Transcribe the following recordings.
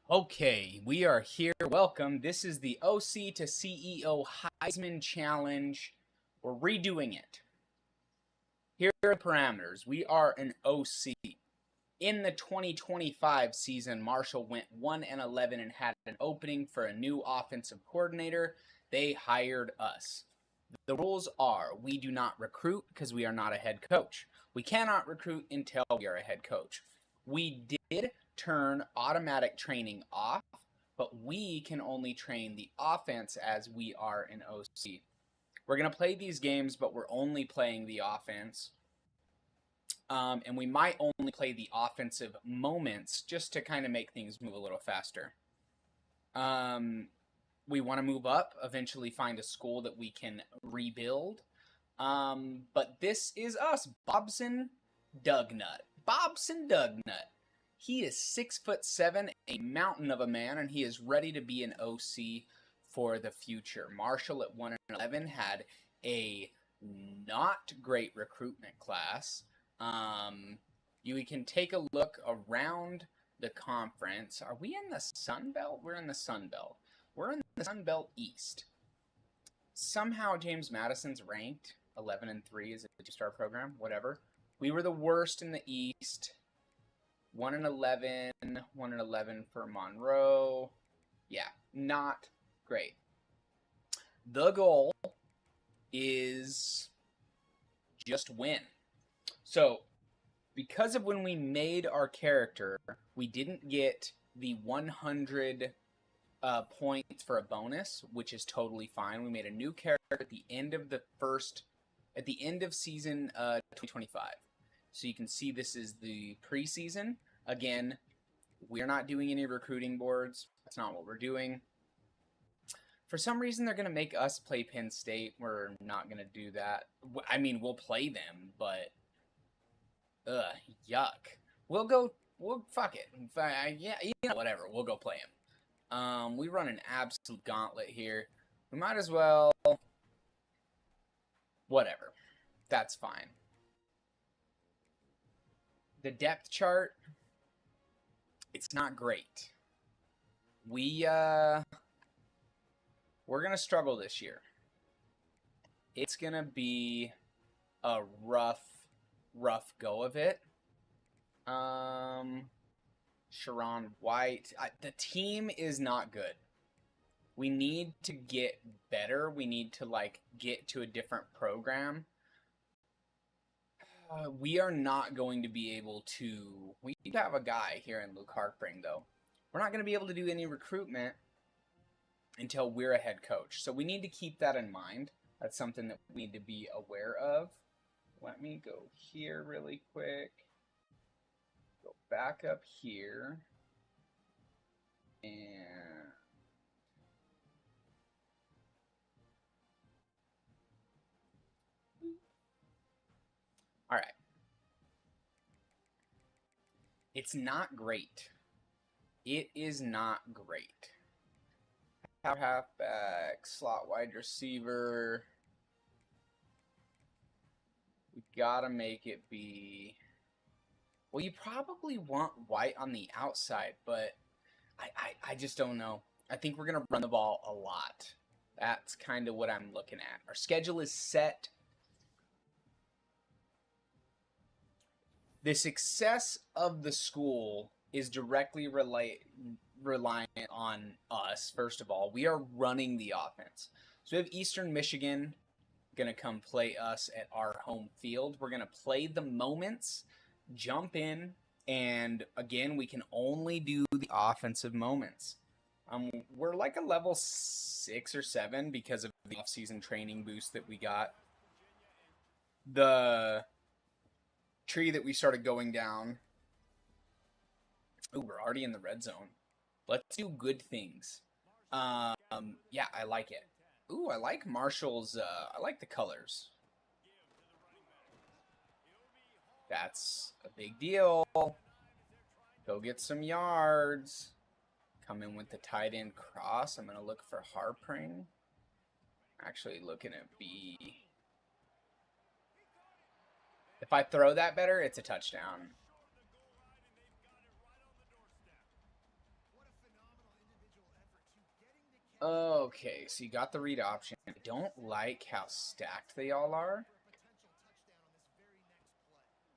Okay, we are here. Welcome. This is the OC to CEO Heisman Challenge. We're redoing it. Here are the parameters. We are an OC. In the 2025 season, Marshall went 1-11 and had an opening for a new offensive coordinator. They hired us. The rules are we do not recruit because we are not a head coach. We cannot recruit until we are a head coach. We did turn automatic training off, but we can only train the offense as we are an OC. We're going to play these games, but we're only playing the offense. And we might only play the offensive moments just to kind of make things move a little faster. We want to move up, eventually find a school that we can rebuild. But this is us, Bobson Dugnut. Bobson Dugnut. He is 6'7", a mountain of a man, and he is ready to be an OC for the future. Marshall at 1-11 had a not great recruitment class. You can take a look around the conference. Are we in the Sun Belt? We're in the Sun Belt. We're in the Sun Belt East. Somehow James Madison's ranked 11-3 as a two-star program. Whatever. We were the worst in the East. 1-11, 1-11 for Monroe. Yeah, not great. The goal is just win. So, because of when we made our character, we didn't get the 100 points for a bonus, which is totally fine. We made a new character at the end of season 2025. So you can see this is the preseason. Again, we're not doing any recruiting boards. That's not what we're doing. For some reason, they're going to make us play Penn State. We're not going to do that. I mean, we'll play them, but yuck. We'll fuck it. Yeah, whatever. We'll go play them. We run an absolute gauntlet here. We might as well. Whatever. That's fine. The depth chart, it's not great. We're gonna struggle this year. It's gonna be a rough go of it. Sharon White. The team is not good. We need to get better. We need to get to a different program. We are not going to be able to. We need to have a guy here in Luke Hartbring, though. We're not going to be able to do any recruitment until we're a head coach. So we need to keep that in mind. That's something that we need to be aware of. Let me go here really quick. Go back up here. And all right. It's not great. It is not great. Halfback, slot wide receiver. We gotta make it be. Well, you probably want White on the outside, but I just don't know. I think we're gonna run the ball a lot. That's kind of what I'm looking at. Our schedule is set. The success of the school is directly reliant on us, first of all. We are running the offense. So we have Eastern Michigan going to come play us at our home field. We're going to play the moments, jump in, and again, we can only do the offensive moments. We're like a level 6 or 7 because of the off-season training boost that we got. The tree that we started going down. Ooh, we're already in the red zone. Let's do good things. Yeah, I like it. Ooh, I like Marshall's, I like the colors. That's a big deal. Go get some yards. Come in with the tight end cross. I'm going to look for Harpring. Actually looking at B. If I throw that better, it's a touchdown. Okay, so you got the read option. I don't like how stacked they all are.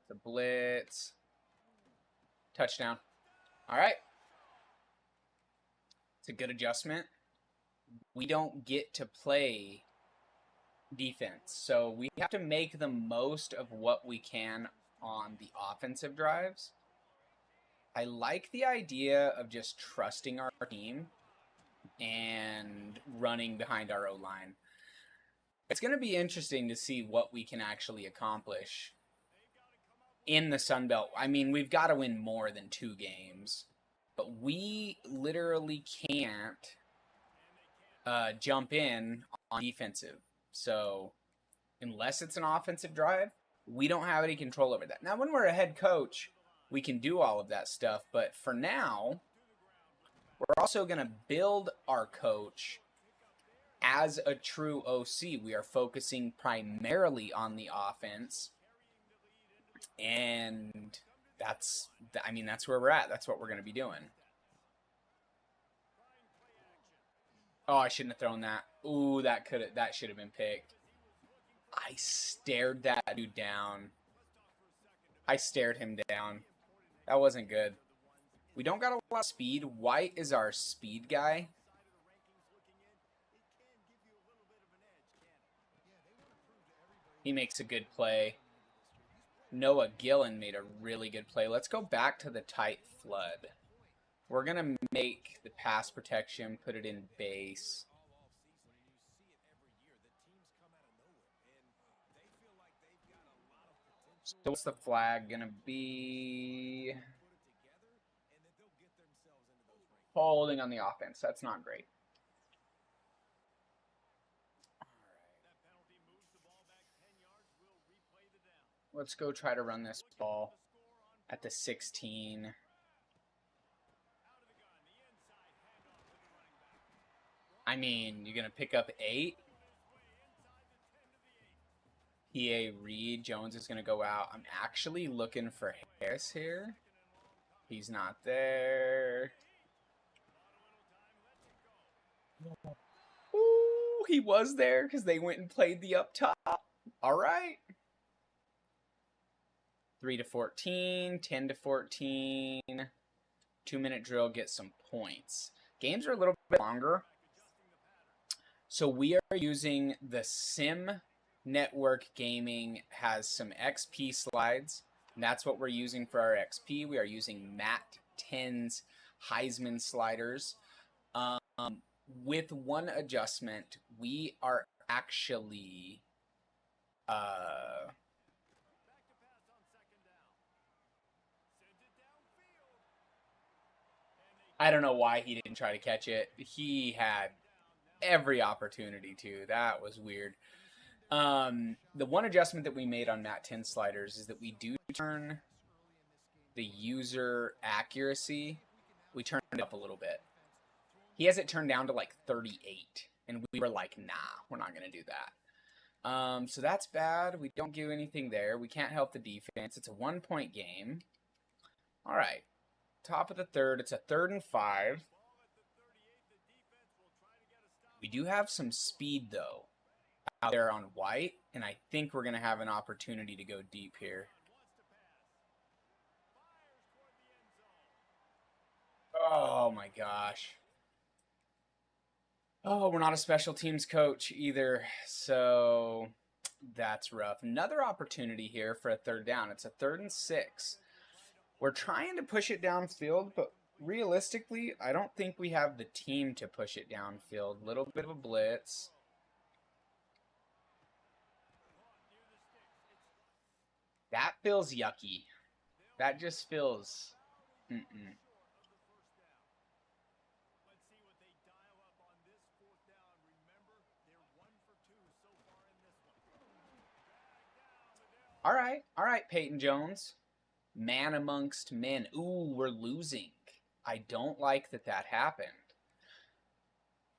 The blitz. Touchdown. All right. It's a good adjustment. We don't get to play defense, so we have to make the most of what we can on the offensive drives. I like the idea of just trusting our team and running behind our O-line. It's going to be interesting to see what we can actually accomplish in the Sun Belt. I mean, we've got to win more than 2 games, but we literally can't jump in on defensive. So unless it's an offensive drive, we don't have any control over that. Now, when we're a head coach, we can do all of that stuff. But for now, we're also going to build our coach as a true OC. We are focusing primarily on the offense. And that's where we're at. That's what we're going to be doing. Oh, I shouldn't have thrown that. Ooh, that should have been picked. I stared that dude down. I stared him down. That wasn't good. We don't got a lot of speed. White is our speed guy. He makes a good play. Noah Gillen made a really good play. Let's go back to the tight flood. We're going to make the pass protection, put it in base. So what's the flag going to be? Holding on the offense. That's not great. Let's go try to run this ball at the 16. I mean, you're going to pick up 8. PA Reed. Jones is going to go out. I'm actually looking for Harris here. He's not there. Ooh, he was there because they went and played the up top. All right. 3-14, 10-14. 2-minute drill, get some points. Games are a little bit longer. So we are using the Sim Network Gaming, has some XP slides. And that's what we're using for our XP. We are using Matt 10's Heisman sliders. With one adjustment, we are actually I don't know why he didn't try to catch it. He had every opportunity to. That was weird. The one adjustment that we made on Matt 10 sliders is that we do turn the user accuracy. We turned it up a little bit. He has it turned down to like 38. And we were like, nah, we're not going to do that. So that's bad. We don't do anything there. We can't help the defense. It's a 1-point game. All right. Top of the third. It's a 3rd and 5. We do have some speed, though, out there on White, and I think we're going to have an opportunity to go deep here. Oh, my gosh. Oh, we're not a special teams coach either, so that's rough. Another opportunity here for a 3rd down. It's a 3rd and 6. We're trying to push it downfield, but realistically, I don't think we have the team to push it downfield. Little bit of a blitz. That feels yucky. That just feels... All right, Peyton Jones. Man amongst men. Ooh, we're losing. I don't like that happened.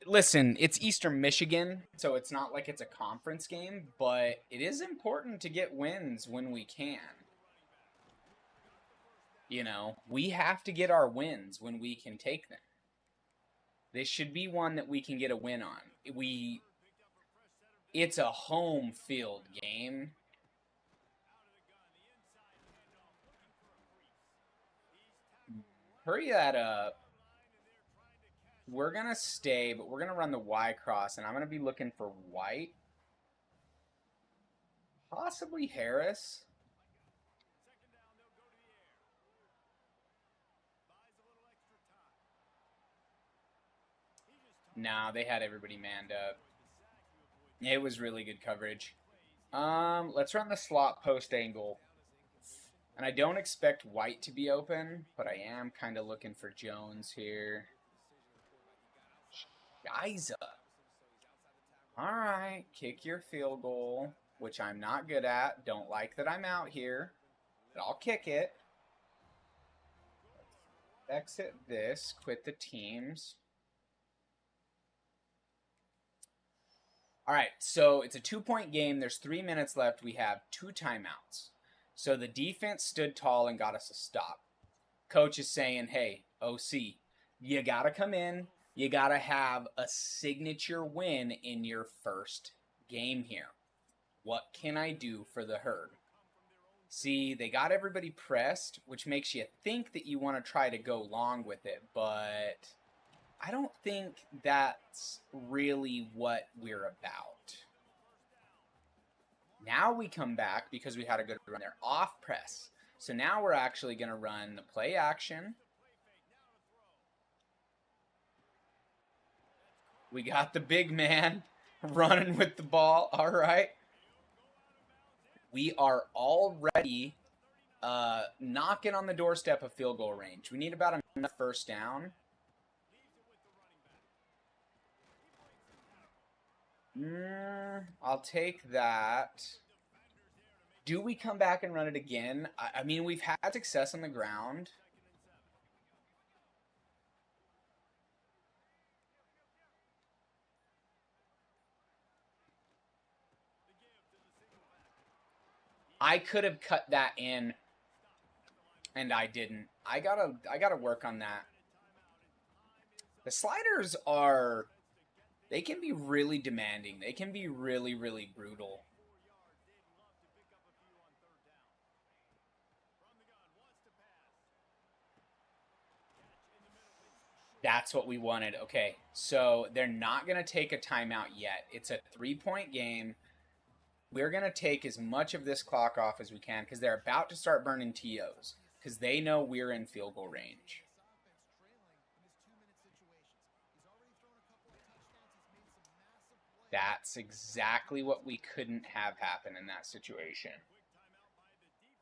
Listen, it's Eastern Michigan, so it's not like it's a conference game, but it is important to get wins when we can. You know, we have to get our wins when we can take them. This should be one that we can get a win on. It's a home field game. Hurry that up. We're going to stay, but we're going to run the Y cross, and I'm going to be looking for White. Possibly Harris. Nah, they had everybody manned up. It was really good coverage. Let's run the slot post angle. And I don't expect White to be open, but I am kind of looking for Jones here. Shiza. All right, kick your field goal, which I'm not good at. Don't like that I'm out here, but I'll kick it. Let's exit this, quit the teams. All right, so it's a 2-point game. There's 3 minutes left. We have 2 timeouts. So the defense stood tall and got us a stop. Coach is saying, hey, OC, you got to come in. You got to have a signature win in your first game here. What can I do for the herd? See, they got everybody pressed, which makes you think that you want to try to go long with it, but I don't think that's really what we're about. Now we come back because we had a good run there. Off press. So now we're actually going to run the play action. We got the big man running with the ball. All right. We are already knocking on the doorstep of field goal range. We need about enough first down. I'll take that. Do we come back and run it again? I mean, we've had success on the ground. I could have cut that in, and I didn't. I gotta work on that. The sliders are... They can be really demanding. They can be really, really brutal. That's what we wanted. Okay, so they're not going to take a timeout yet. It's a 3-point game. We're going to take as much of this clock off as we can because they're about to start burning TOs because they know we're in field goal range. That's exactly what we couldn't have happen in that situation.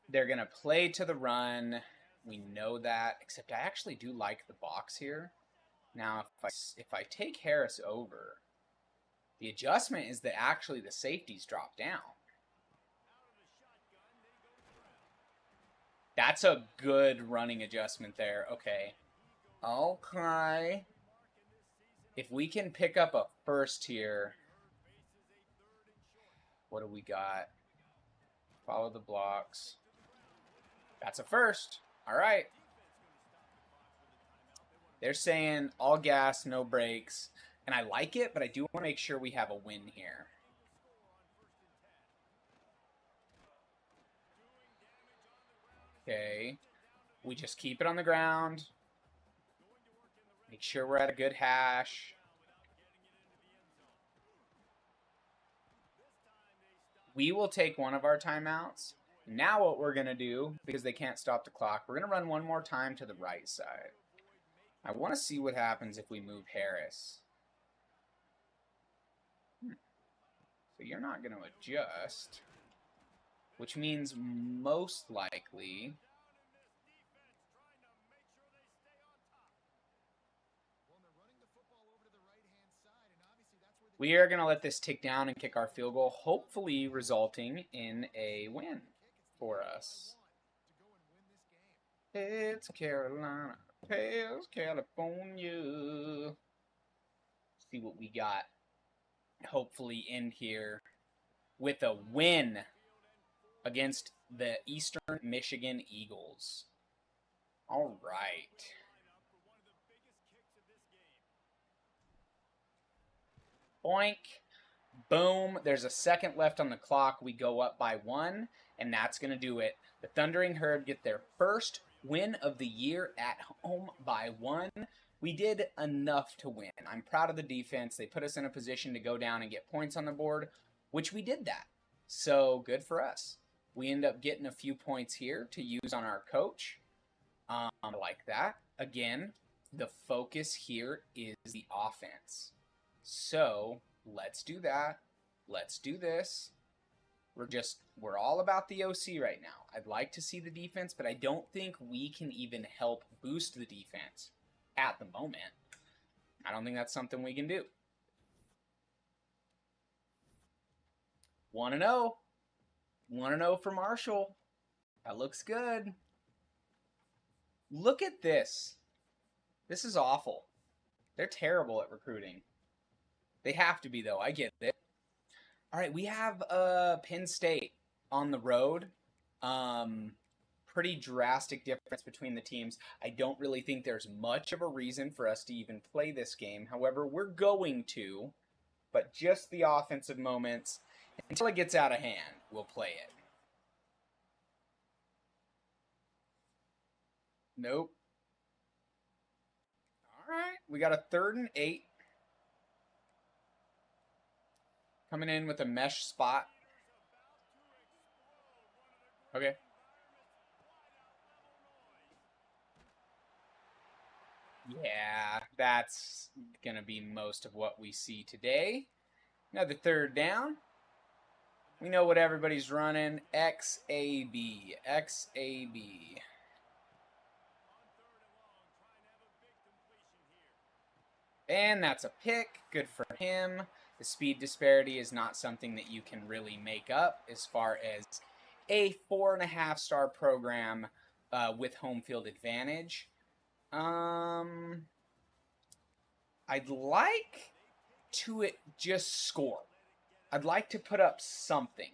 They're going to play to the run. We know that, except I actually do like the box here. Now, if I take Harris over, the adjustment is that actually the safeties drop down. That's a good running adjustment there. Okay. Okay. If we can pick up a first here... What do we got? Follow the blocks. That's a first. All right. They're saying all gas, no brakes. And I like it, but I do want to make sure we have a win here. Okay. We just keep it on the ground. Make sure we're at a good hash. We will take one of our timeouts. Now what we're going to do, because they can't stop the clock, we're going to run one more time to the right side. I want to see what happens if we move Harris. So you're not going to adjust, which means most likely... We are going to let this tick down and kick our field goal, hopefully resulting in a win for us. It's Carolina, Pales, California. See what we got. Hopefully end here with a win against the Eastern Michigan Eagles. All right. Boink. Boom. There's a second left on the clock. We go up by 1, and that's going to do it. The Thundering Herd get their first win of the year at home by 1. We did enough to win. I'm proud of the defense. They put us in a position to go down and get points on the board, which we did that. So good for us. We end up getting a few points here to use on our coach. Like that. Again, the focus here is the offense. So let's do that. Let's do this. We're all about the OC right now. I'd like to see the defense, but I don't think we can even help boost the defense at the moment. I don't think that's something we can do. 1-0. 1-0 for Marshall. That looks good. Look at this. This is awful. They're terrible at recruiting. They have to be, though. I get it. All right, we have Penn State on the road. Pretty drastic difference between the teams. I don't really think there's much of a reason for us to even play this game. However, we're going to, but just the offensive moments. Until it gets out of hand, we'll play it. Nope. All right, we got a 3rd and 8. Coming in with a mesh spot. Okay. Yeah, that's going to be most of what we see today. Another 3rd down. We know what everybody's running. XAB. XAB. And that's a pick. Good for him. The speed disparity is not something that you can really make up as far as a 4.5-star program with home field advantage. I'd like to just score. I'd like to put up something.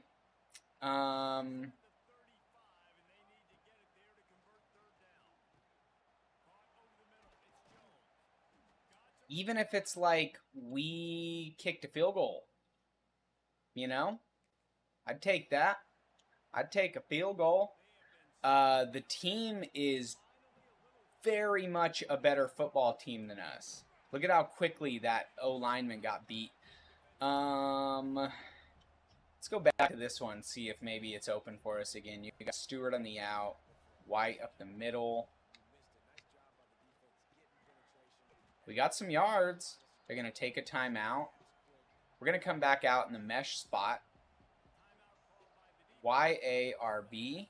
Even if it's like we kicked a field goal, you know, I'd take that. I'd take a field goal. The team is very much a better football team than us. Look at how quickly that O-lineman got beat. Let's go back to this one, see if maybe it's open for us again. You got Stewart on the out, White up the middle. We got some yards. They're going to take a timeout. We're going to come back out in the mesh spot. YARB.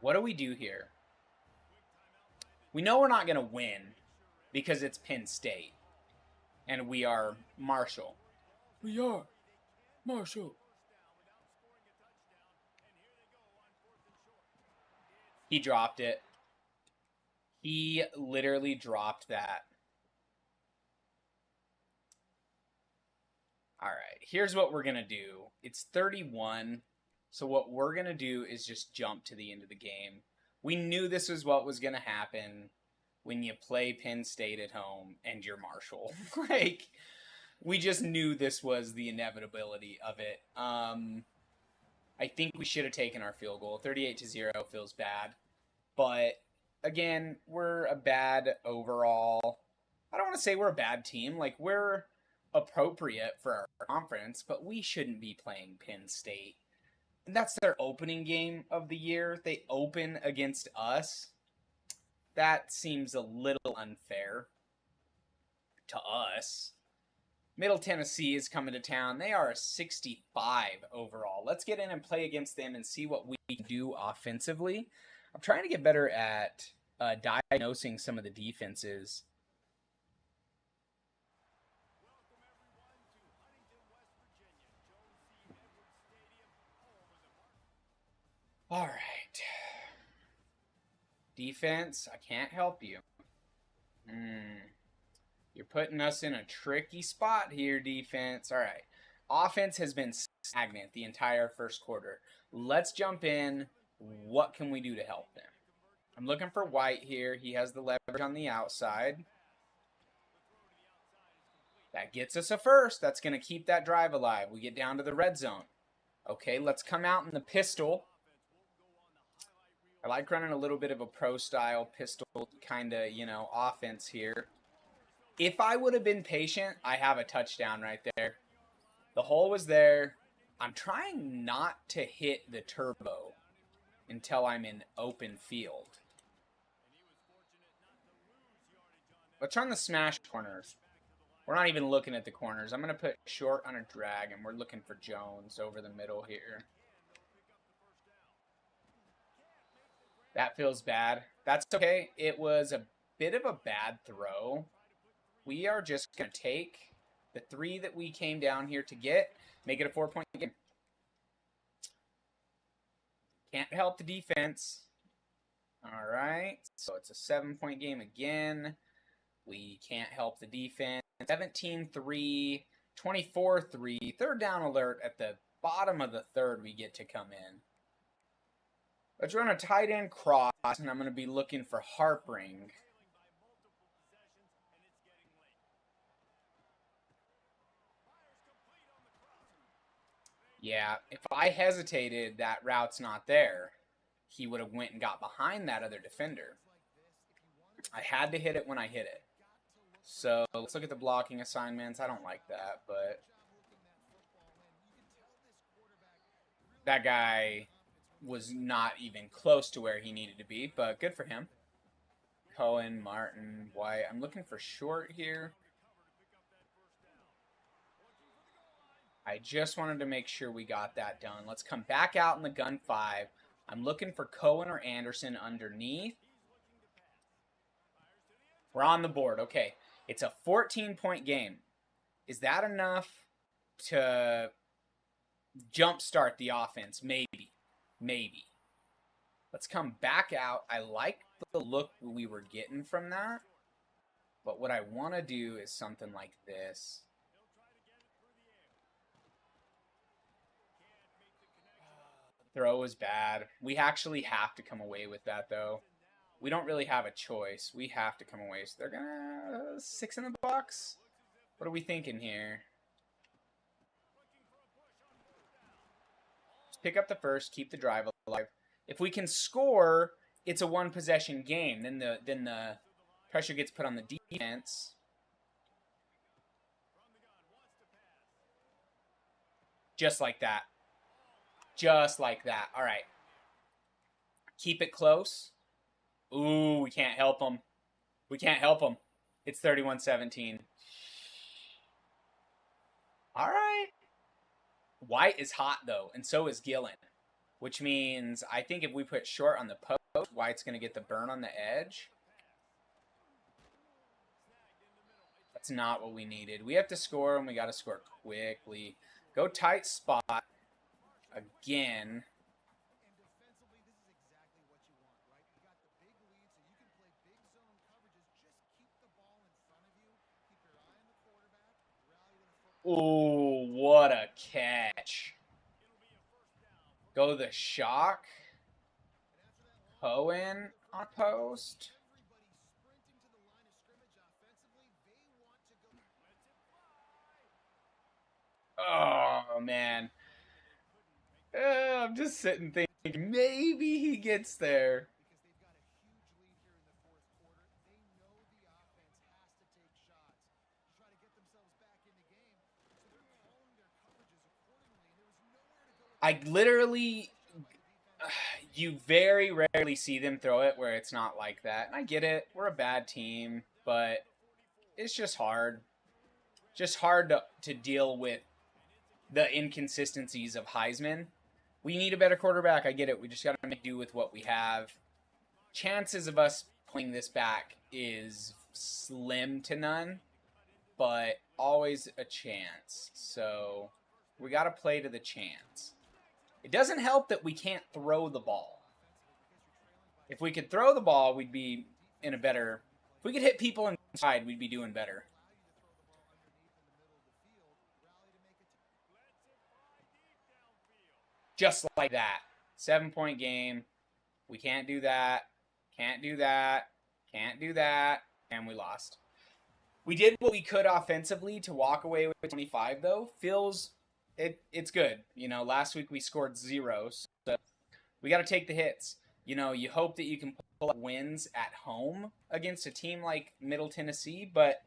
What do we do here? We know we're not going to win because it's Penn State. And we are Marshall. We are Marshall. He dropped it. He literally dropped that. All right, here's what we're going to do. It's 31, so what we're going to do is just jump to the end of the game. We knew this was what was going to happen when you play Penn State at home and you're Marshall. Like, we just knew this was the inevitability of it. I think we should have taken our field goal. 38-0 feels bad. But, again, we're a bad overall. I don't want to say we're a bad team. Like, we're appropriate for our conference, but we shouldn't be playing Penn State. And that's their opening game of the year. They open against us. That seems a little unfair to us. Middle Tennessee is coming to town. They are a 65 overall. Let's get in and play against them and see what we do offensively. I'm trying to get better at diagnosing some of the defenses. All right. Defense, I can't help you. You're putting us in a tricky spot here, defense. All right. Offense has been stagnant the entire first quarter. Let's jump in. What can we do to help them? I'm looking for White here. He has the leverage on the outside. That gets us a first. That's going to keep that drive alive. We get down to the red zone. Okay, let's come out in the pistol. I like running a little bit of a pro-style pistol kind of, offense here. If I would have been patient, I have a touchdown right there. The hole was there. I'm trying not to hit the turbo until I'm in open field. Let's run the smash corners. We're not even looking at the corners. I'm going to put short on a drag, and we're looking for Jones over the middle here. That feels bad. That's okay. It was a bit of a bad throw. We are just going to take the 3 that we came down here to get, make it a 4-point game. Can't help the defense. All right. So it's a 7-point game again. We can't help the defense. 17-3, 24-3. Third down alert at the bottom of the third we get to come in. Let's run a tight end cross, and I'm going to be looking for Harpring. Yeah, if I hesitated, that route's not there. He would have went and got behind that other defender. I had to hit it when I hit it. So let's look at the blocking assignments. I don't like that, but that guy was not even close to where he needed to be, but good for him. Cohen, Martin, White. I'm looking for short here. I just wanted to make sure we got that done. Let's come back out in the gun 5. I'm looking for Cohen or Anderson underneath. We're on the board. Okay. It's a 14-point game. Is that enough to jumpstart the offense? Maybe. Maybe. Let's come back out. I like the look we were getting from that. But what I want to do is something like this. Throw is bad. We actually have to come away with that, though. We don't really have a choice. We have to come away. So they're going to 6 in the box. What are we thinking here? Just pick up the first. Keep the drive alive. If we can score, it's a one-possession game. Then the pressure gets put on the defense. Just like that. Just like that. All right. Keep it close. Ooh, we can't help them. We can't help them. It's 31-17. All right. White is hot, though, and so is Gillen, which means I think if we put short on the post, White's going to get the burn on the edge. That's not what we needed. We have to score, and we got to score quickly. Go tight spot again. Ooh, what a catch. Go the shock. Cohen on post. Oh, man. I'm just sitting thinking, maybe he gets there. I literally, you very rarely see them throw it where it's not like that. And I get it. We're a bad team, but it's just hard. Just hard to deal with the inconsistencies of Heisman. We need a better quarterback. I get it. We just got to make do with what we have. Chances of us pulling this back is slim to none, but always a chance. So we got to play to the chance. It doesn't help that we can't throw the ball. If we could throw the ball, we'd be in a better... If we could hit people inside, we'd be doing better. Just like that. 7-point game. We can't do that. Can't do that. Can't do that. And we lost. We did what we could offensively to walk away with 25, though. It's good. You know, last week we scored 0, so we got to take the hits. You know, you hope that you can pull up wins at home against a team like Middle Tennessee, but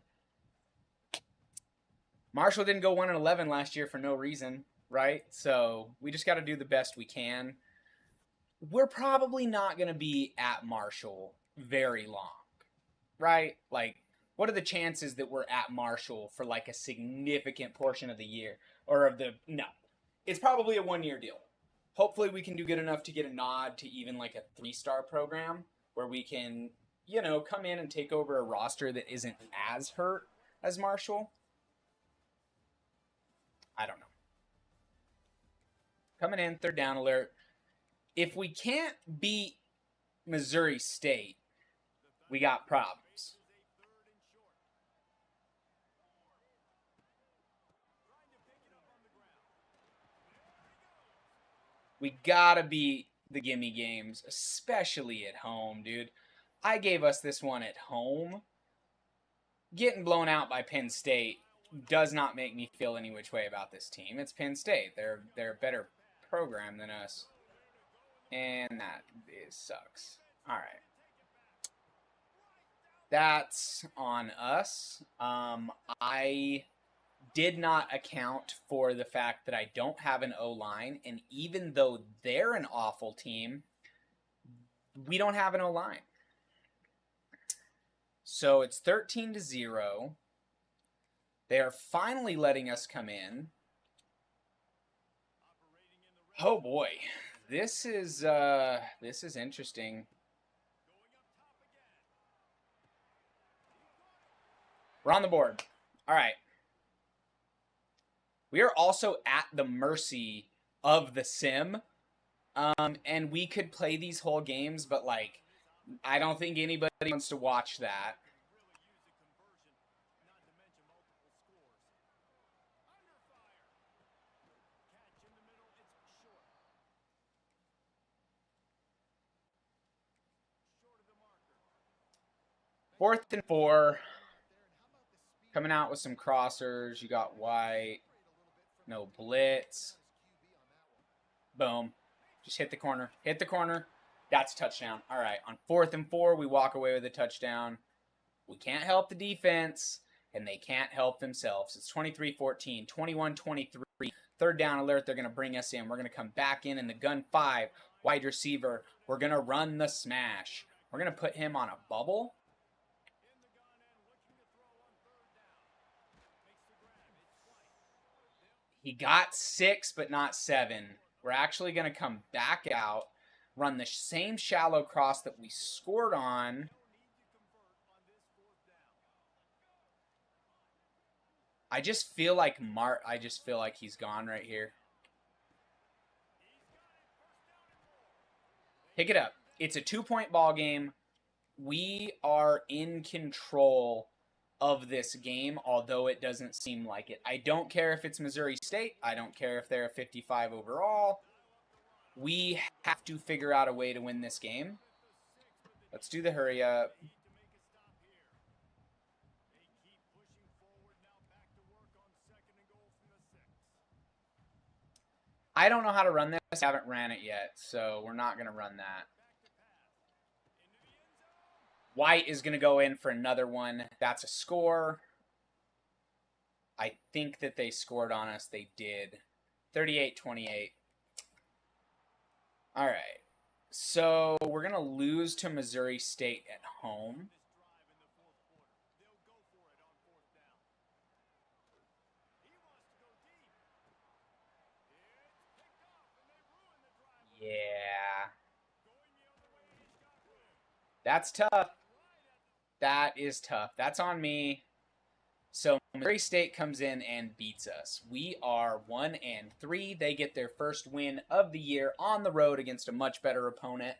Marshall didn't go 1-11 last year for no reason, right? So we just got to do the best we can. We're probably not going to be at Marshall very long, right? Like, what are the chances that we're at Marshall for like a significant portion of the year or of the no? It's probably a 1-year deal. Hopefully we can do good enough to get a nod to even like a 3-star program where we can, you know, come in and take over a roster that isn't as hurt as Marshall. I don't know. Coming in, 3rd down alert. If we can't beat Missouri State, we got problems. We gotta beat the gimme games, especially at home, dude. I gave us this one at home. Getting blown out by Penn State does not make me feel any which way about this team. It's Penn State. They're a better program than us. And that sucks. All right. That's on us. I did not account for the fact that I don't have an O-line, and even though they're an awful team, we don't have an O-line. So it's 13-0. They are finally letting us come in. Oh boy, this is interesting. We're on the board. All right. We are also at the mercy of the sim, and we could play these whole games, but like, I don't think anybody wants to watch that. Fourth and 4. Coming out with some crossers. You got White. No blitz. Boom. Just hit the corner. Hit the corner. That's a touchdown. All right. On 4th and 4, we walk away with a touchdown. We can't help the defense, and they can't help themselves. It's 23-14, 21-23. 3rd down alert. They're going to bring us in. We're going to come back in the gun 5. Wide receiver. We're going to run the smash. We're going to put him on a bubble. He got 6, but not 7. We're actually going to come back out, run the same shallow cross that we scored on. I just feel like he's gone right here. Pick it up. It's a 2-point ball game. We are in control of this game, although it doesn't seem like it. I don't care if it's Missouri State. I don't care if they're a 55 overall. We have to figure out a way to win this game. Let's do the hurry up. I don't know how to run this. I haven't ran it yet, so we're not going to run that. White is going to go in for another one. That's a score. I think that they scored on us. They did. 38-28. All right. So we're going to lose to Missouri State at home. Yeah. That's tough. That is tough. That's on me. So Missouri State comes in and beats us. We are 1-3. They get their first win of the year on the road against a much better opponent.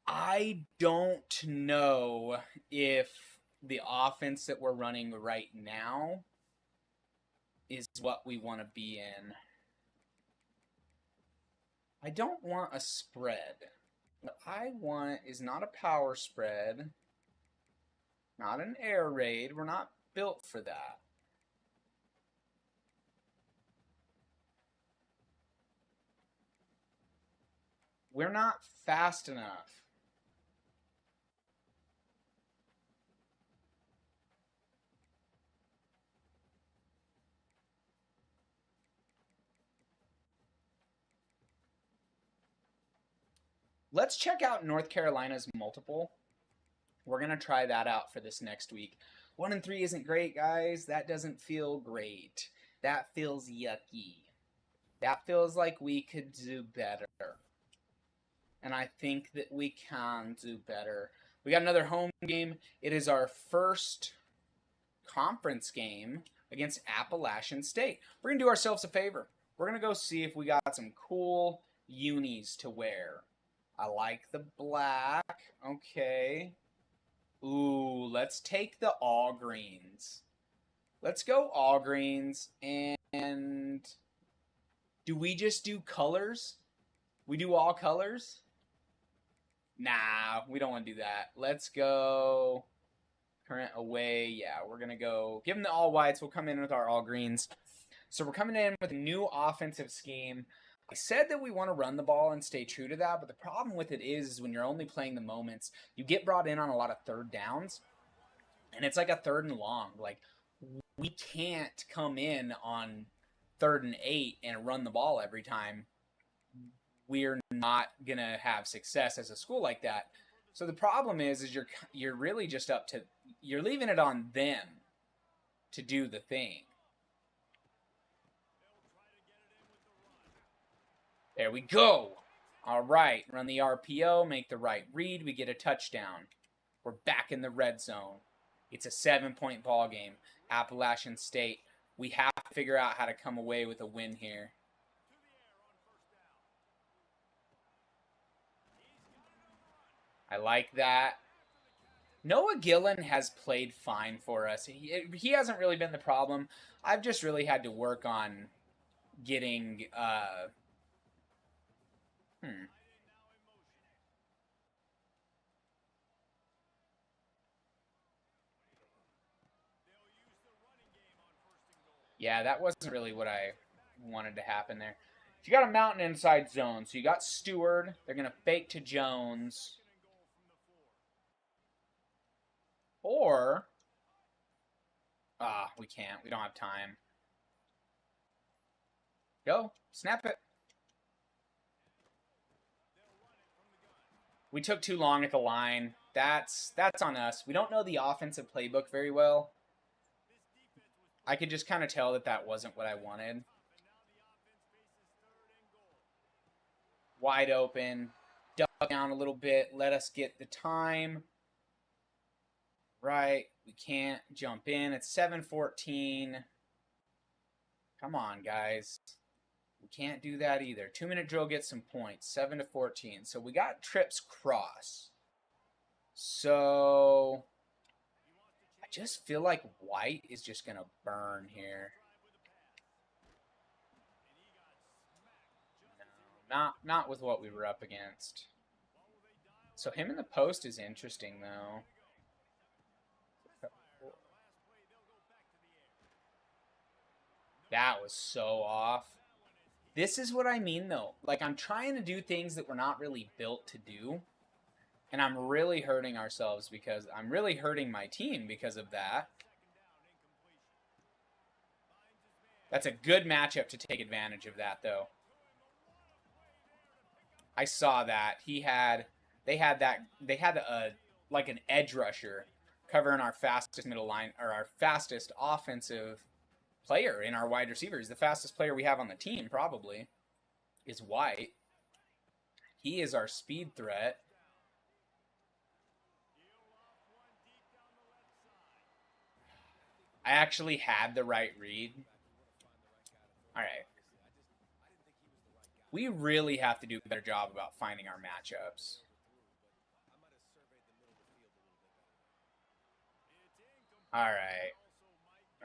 I don't know if the offense that we're running right now is what we want to be in. I don't want a spread. What I want is not a power spread, not an air raid. We're not built for that. We're not fast enough. Let's check out North Carolina's multiple. We're going to try that out for this next week. 1-3 isn't great, guys. That doesn't feel great. That feels yucky. That feels like we could do better. And I think that we can do better. We got another home game. It is our first conference game against Appalachian State. We're going to do ourselves a favor. We're going to go see if we got some cool unis to wear. I like the black. Okay. Ooh, let's take the all greens. Let's go all greens. And do we just do colors? We do all colors? Nah, we don't want to do that. Let's go current away. Yeah, we're going to go give them the all whites. We'll come in with our all greens. So we're coming in with a new offensive scheme. I said that we want to run the ball and stay true to that, but the problem with it is when you're only playing the moments, you get brought in on a lot of third downs, and it's like a 3rd and long. Like, we can't come in on 3rd and 8 and run the ball every time. We're not going to have success as a school like that. So the problem is you're really just up to, you're leaving it on them to do the thing. There we go. All right, run the RPO, make the right read, we get a touchdown. We're back in the red zone. It's a 7-point ball game. Appalachian State, we have to figure out how to come away with a win here. I like that. Noah Gillen has played fine for us. He hasn't really been the problem. I've just really had to work on getting Yeah, that wasn't really what I wanted to happen there. You got a mountain inside zone, so you got Stewart. They're going to fake to Jones. Or, we can't. We don't have time. Go. Snap it. We took too long at the line. That's on us. We don't know the offensive playbook very well. I could just kind of tell that wasn't what I wanted. Wide open. Duck down a little bit. Let us get the time. Right. We can't jump in. It's 7:14. Come on, guys. We can't do that either. 2-minute drill gets some points. 7-14. So we got trips cross. So I just feel like white is just going to burn here. No, not with what we were up against. So him in the post is interesting, though. That was so off. This is what I mean, though. Like, I'm trying to do things that we're not really built to do. And I'm really hurting ourselves because I'm really hurting my team because of that. That's a good matchup to take advantage of that, though. I saw that. They had like an edge rusher covering our fastest middle line, or our fastest offensive player in our wide receivers. The fastest player we have on the team probably is White. He is our speed threat. I actually had the right read. All right. We really have to do a better job about finding our matchups. All right.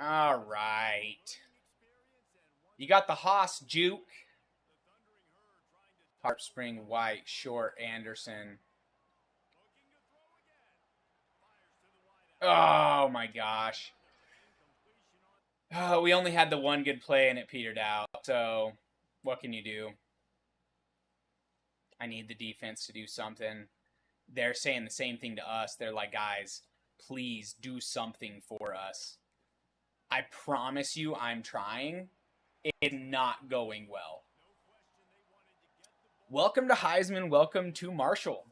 All right. You got the Haas juke. Harp Spring, White, Short, Anderson. Oh my gosh. Oh, we only had the one good play and it petered out. So, what can you do? I need the defense to do something. They're saying the same thing to us. They're like, guys, please do something for us. I promise you I'm trying. It's not going well. Welcome to Heisman. Welcome to Marshall.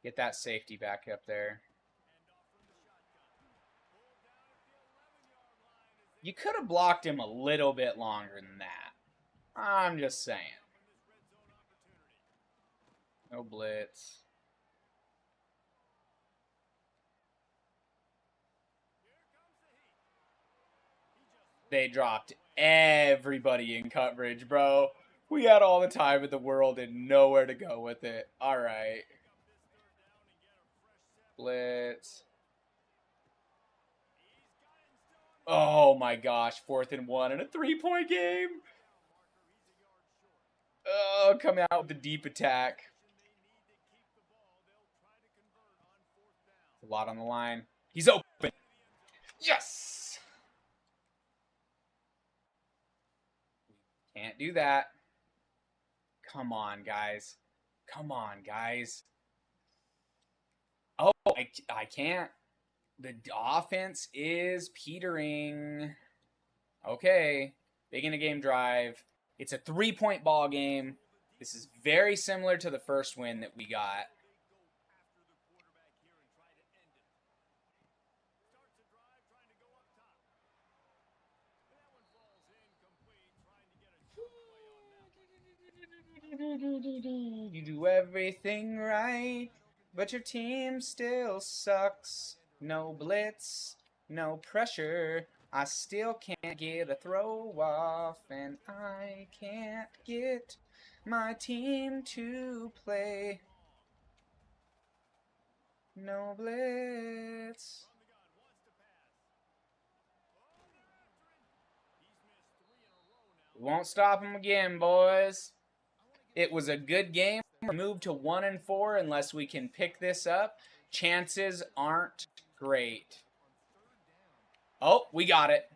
Get that safety back up there. You could have blocked him a little bit longer than that. I'm just saying. No blitz. They dropped everybody in coverage, bro. We had all the time in the world and nowhere to go with it. All right. Blitz. Oh my gosh, 4th and 1 in a 3-point game. Oh, come out with the deep attack. A lot on the line. He's open. Yes! Can't do that. Come on, guys. Come on, guys. Oh, I can't. The offense is petering. Okay. Big in a game drive. It's a 3-point ball game. This is very similar to the first win that we got. You do everything right, but your team still sucks. No blitz, no pressure. I still can't get a throw off, and I can't get my team to play. No blitz. We won't stop him again, boys. It was a good game. We're moved to 1 and 4 unless we can pick this up. Chances aren't great. Oh, we got it.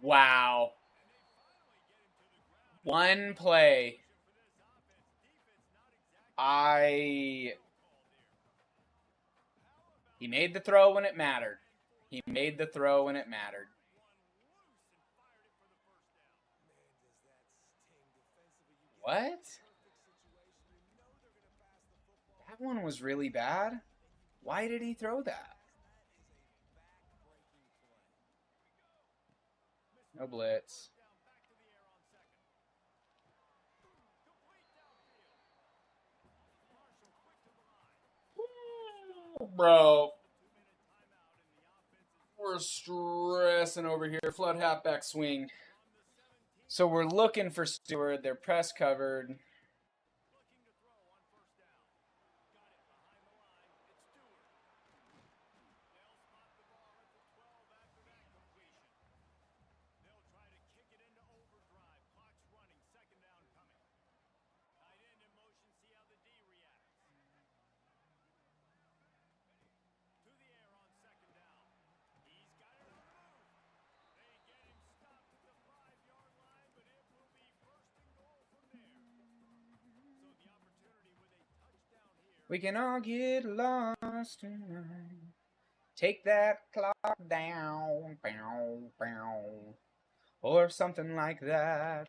Wow. One play. He made the throw when it mattered. He made the throw when it mattered. What? That one was really bad. Why did he throw that? No blitz. Bro. We're stressing over here. Flood halfback swing. So we're looking for Stewart. They're press covered. We can all get lost tonight. Take that clock down, bow, bow, or something like that.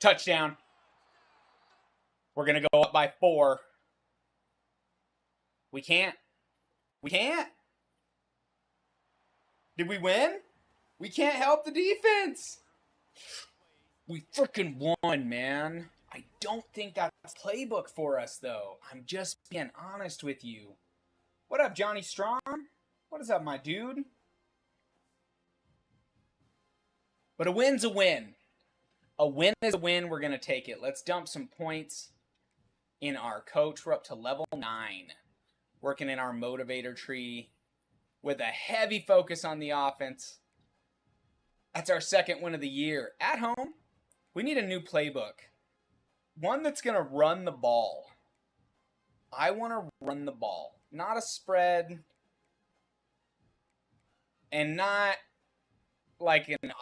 Touchdown. We're going to go up by 4. We can't. We can't. Did we win? We can't help the defense. We freaking won, man. I don't think that's playbook for us, though. I'm just being honest with you. What up, Johnny Strong? What is up, my dude? But a win's a win. A win is a win. We're going to take it. Let's dump some points in our coach. We're up to level 9. Working in our motivator tree with a heavy focus on the offense. That's our second win of the year. At home, we need a new playbook. One that's going to run the ball. I want to run the ball. Not a spread. And not like an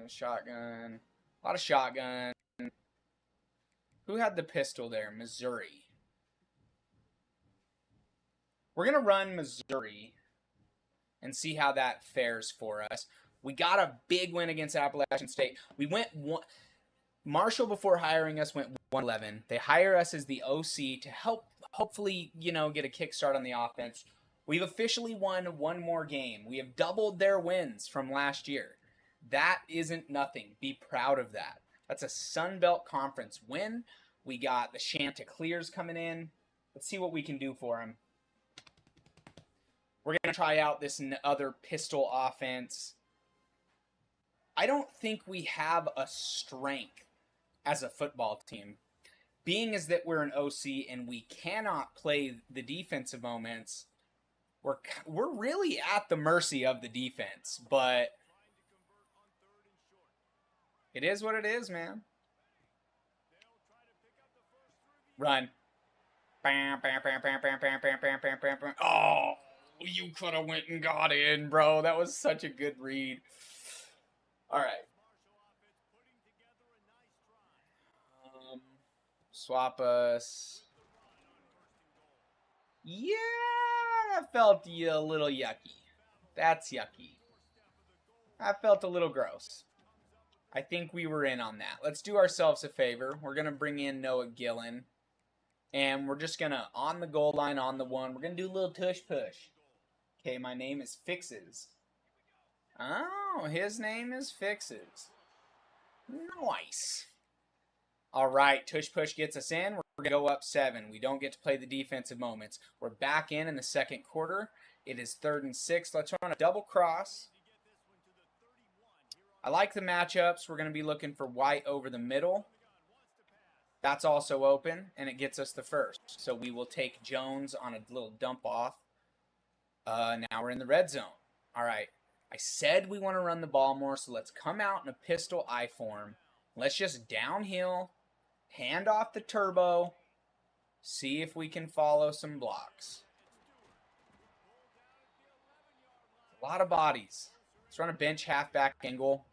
shotgun. A lot of shotgun. Who had the pistol there? Missouri. We're going to run Missouri and see how that fares for us. We got a big win against Appalachian State. We went one. Marshall, before hiring us, went 1-11. They hire us as the OC to help, hopefully, get a kickstart on the offense. We've officially won one more game. We have doubled their wins from last year. That isn't nothing. Be proud of that. That's a Sun Belt Conference win. We got the Chanticleers coming in. Let's see what we can do for them. We're going to try out this other pistol offense. I don't think we have a strength as a football team. Being as that we're an OC and we cannot play the defensive moments, we're really at the mercy of the defense. But it is what it is, man. Run. Bam, bam, bam, bam, bam, bam, bam, bam, bam, bam, bam. Oh, you could have went and got in, bro. That was such a good read. All right. Swap us. Yeah, that felt a little yucky. That's yucky. That felt a little gross. I think we were in on that. Let's do ourselves a favor. We're going to bring in Noah Gillen. And we're just going to, on the goal line, on the 1, we're going to do a little tush-push. Okay, my name is Fixes. Oh, his name is Fixes. Nice. All right, tush-push gets us in. We're going to go up 7. We don't get to play the defensive moments. We're back in the second quarter. It is 3rd and 6. Let's run a double cross. I like the matchups. We're going to be looking for White over the middle. That's also open, and it gets us the first. So we will take Jones on a little dump off. Now we're in the red zone. All right. I said we want to run the ball more, so let's come out in a pistol I form. Let's just downhill, hand off the turbo, see if we can follow some blocks. A lot of bodies. Let's run a bench halfback angle.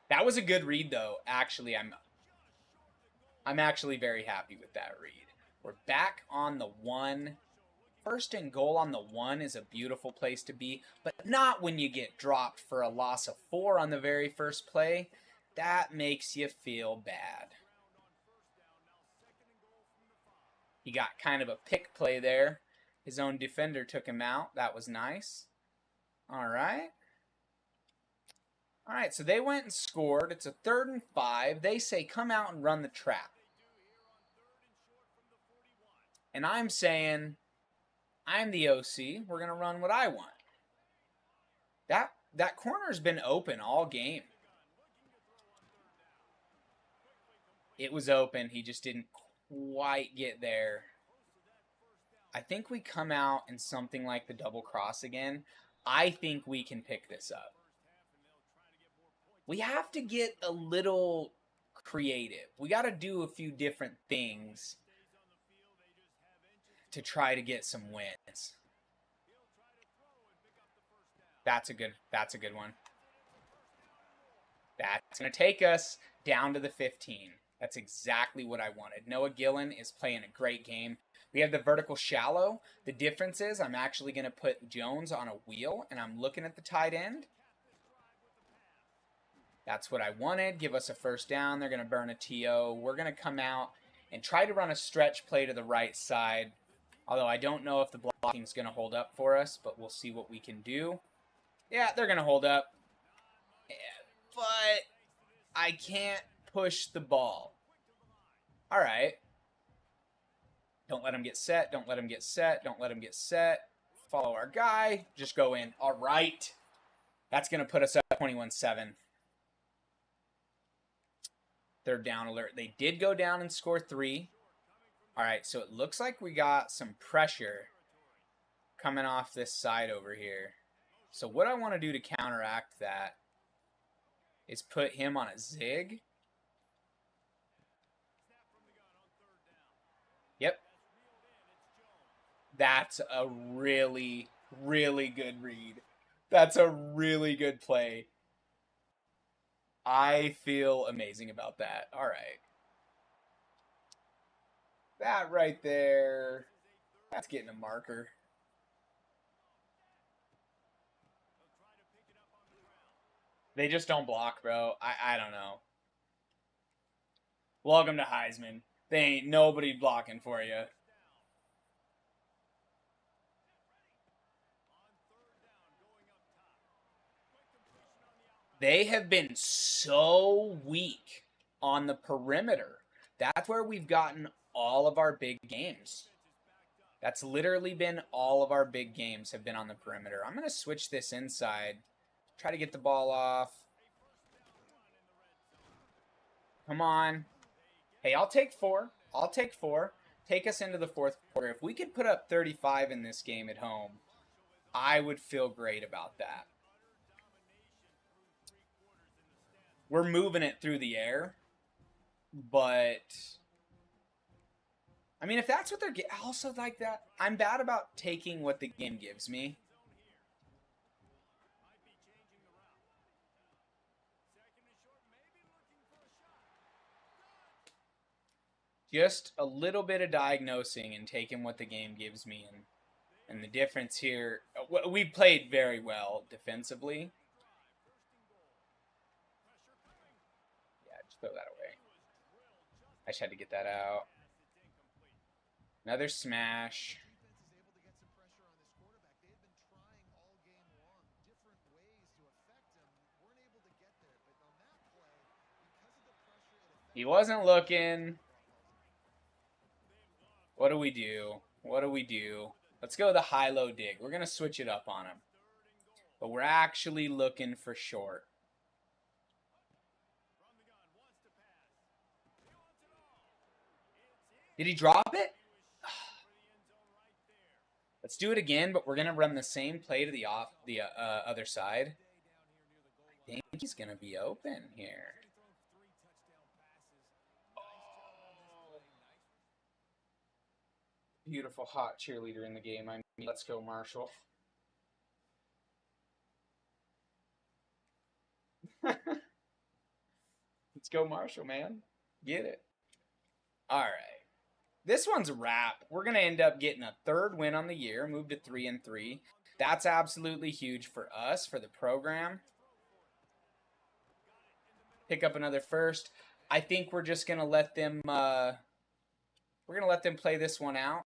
That was a good read, though. Actually, I'm actually very happy with that read. We're back on the 1. 1st and goal on the 1 is a beautiful place to be, but not when you get dropped for a loss of 4 on the very first play. That makes you feel bad. He got kind of a pick play there. His own defender took him out. That was nice. All right. All right, so they went and scored. It's a 3rd and 5. They say, come out and run the trap. And I'm saying, I'm the OC. We're going to run what I want. That corner's been open all game. It was open. He just didn't quite get there. I think we come out in something like the double cross again. I think we can pick this up. We have to get a little creative. We got to do a few different things to try to get some wins. That's a good one. That's going to take us down to the 15. That's exactly what I wanted. Noah Gillen is playing a great game. We have the vertical shallow. The difference is I'm actually going to put Jones on a wheel, and I'm looking at the tight end. That's what I wanted. Give us a first down. They're going to burn a TO. We're going to come out and try to run a stretch play to the right side. Although I don't know if the blocking is going to hold up for us, but we'll see what we can do. Yeah, they're going to hold up. But I can't push the ball. All right. Don't let him get set. Don't let him get set. Don't let him get set. Follow our guy. Just go in. All right. That's going to put us up 21-7. Third down alert. They did go down and score 3. All right, so it looks like we got some pressure coming off this side over here. So what I want to do to counteract that is put him on a zig. Yep. That's a really, really good read. That's a really good play. I feel amazing about that. All right. That right there, that's getting a marker. They just don't block, bro. I don't know. Welcome to Heisman. They ain't nobody blocking for you. They have been so weak on the perimeter. That's where we've gotten all of our big games. That's literally been all of our big games have been on the perimeter. I'm going to switch this inside. Try to get the ball off. Come on. Hey, I'll take 4. I'll take 4. Take us into the fourth quarter. If we could put up 35 in this game at home, I would feel great about that. We're moving it through the air, but I mean, if that's what they're getting, also like that, I'm bad about taking what the game gives me. Just a little bit of diagnosing and taking what the game gives me, and the difference here, we played very well defensively. Yeah, just throw that away. I just had to get that out. Another smash. He wasn't looking. What do we do? What do we do? Let's go the high-low dig. We're going to switch it up on him. But we're actually looking for short. Did he drop it? Let's do it again, but we're going to run the same play to the other side. I think he's going to be open here. Beautiful hot cheerleader in the game. I mean, let's go, Marshall. Let's go, Marshall, man. Get it. All right. This one's a wrap. We're going to end up getting a 3rd win on the year, move to 3-3. That's absolutely huge for us, for the program. Pick up another first. I think we're just going to let them play this one out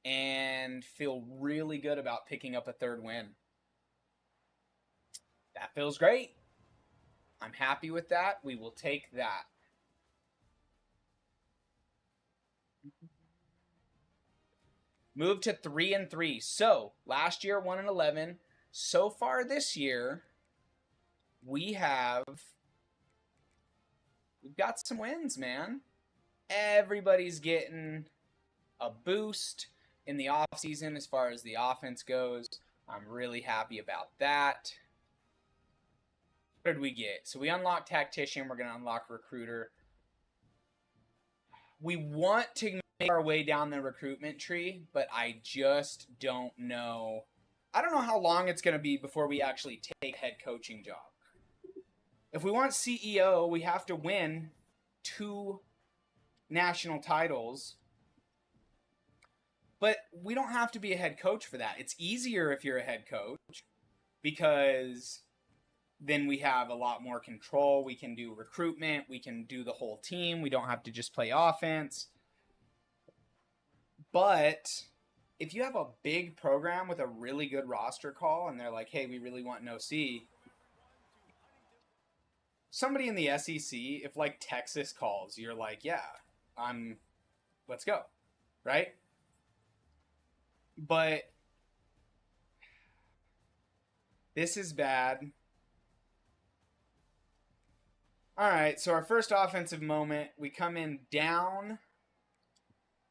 and feel really good about picking up a 3rd win. That feels great. I'm happy with that. We will take that. Move to 3-3. So, last year 1-11. So far this year, we've got some wins, man. Everybody's getting a boost in the offseason as far as the offense goes. I'm really happy about that. What did we get? So we unlocked Tactician. We're going to unlock Recruiter. We want to make our way down the recruitment tree, but I just don't know. I don't know how long it's going to be before we actually take a head coaching job. If we want CEO, we have to win 2 national titles But we don't have to be a head coach for that. It's easier if you're a head coach because then we have a lot more control. We can do recruitment. We can do the whole team. We don't have to just play offense. But if you have a big program with a really good roster call and they're like, hey, we really want an OC, somebody in the SEC, if like Texas calls, you're like, yeah, let's go, right? But this is bad. All right, so our first offensive moment, we come in down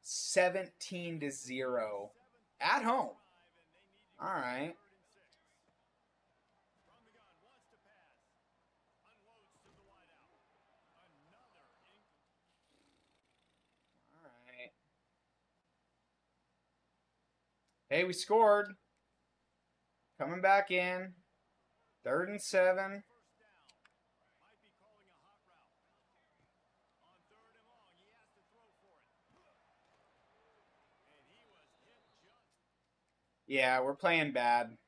17-0 at home. All right. All right. Hey, we scored. Coming back in. 3rd and 7. Yeah, we're playing bad.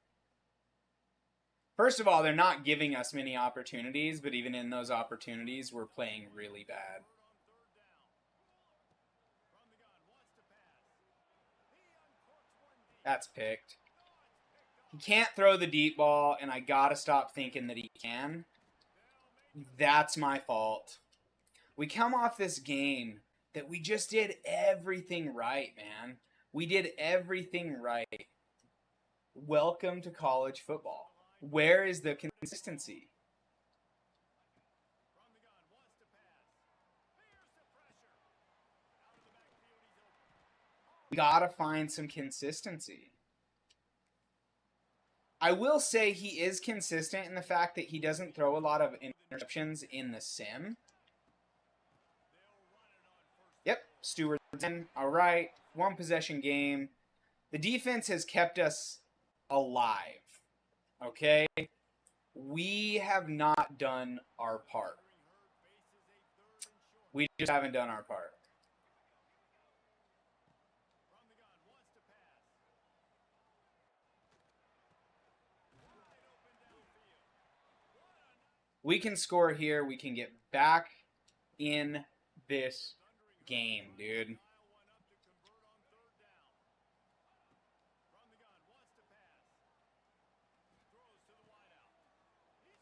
First of all, they're not giving us many opportunities, but even in those opportunities, we're playing really bad. That's picked. He can't throw the deep ball, and I gotta stop thinking that he can. That's my fault. We come off this game that we just did everything right, man. We did everything right. Welcome to college football. Where is the consistency? We gotta find some consistency. I will say he is consistent in the fact that he doesn't throw a lot of interceptions in the sim. Yep, Stewart's in. All right, 1 possession game. The defense has kept us alive. Okay? We have not done our part. We just haven't done our part. We can score here. We can get back in this game, dude.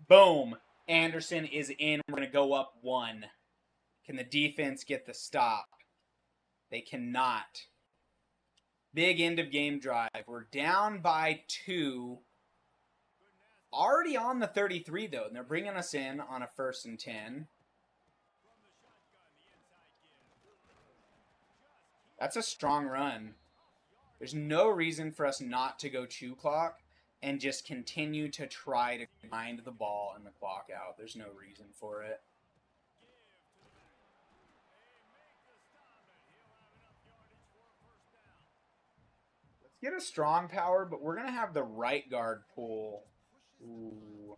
Boom. Anderson is in. We're going to go up 1. Can the defense get the stop? They cannot. Big end of game drive. We're down by 2. Already on the 33, though, and they're bringing us in on a 1st and 10. That's a strong run. There's no reason for us not to go chew clock and just continue to try to grind the ball and the clock out. There's no reason for it. Let's get a strong power, but we're going to have the right guard pull. Ooh.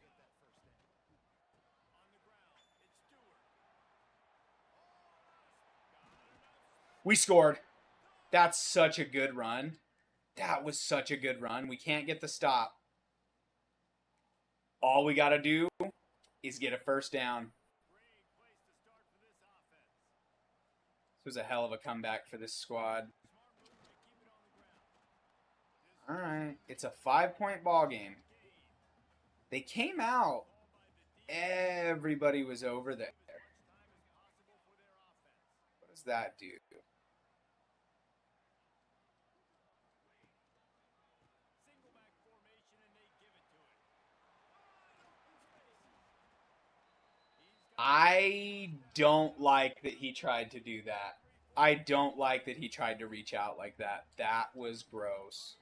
We scored. That's such a good run. That was such a good run. We can't get the stop. All we got to do is get a 1st down. This was a hell of a comeback for this squad. All right. It's a 5-point ball game. They came out. Everybody was over there. What does that do? I don't like that he tried to do that. I don't like that he tried to reach out like that. That was gross.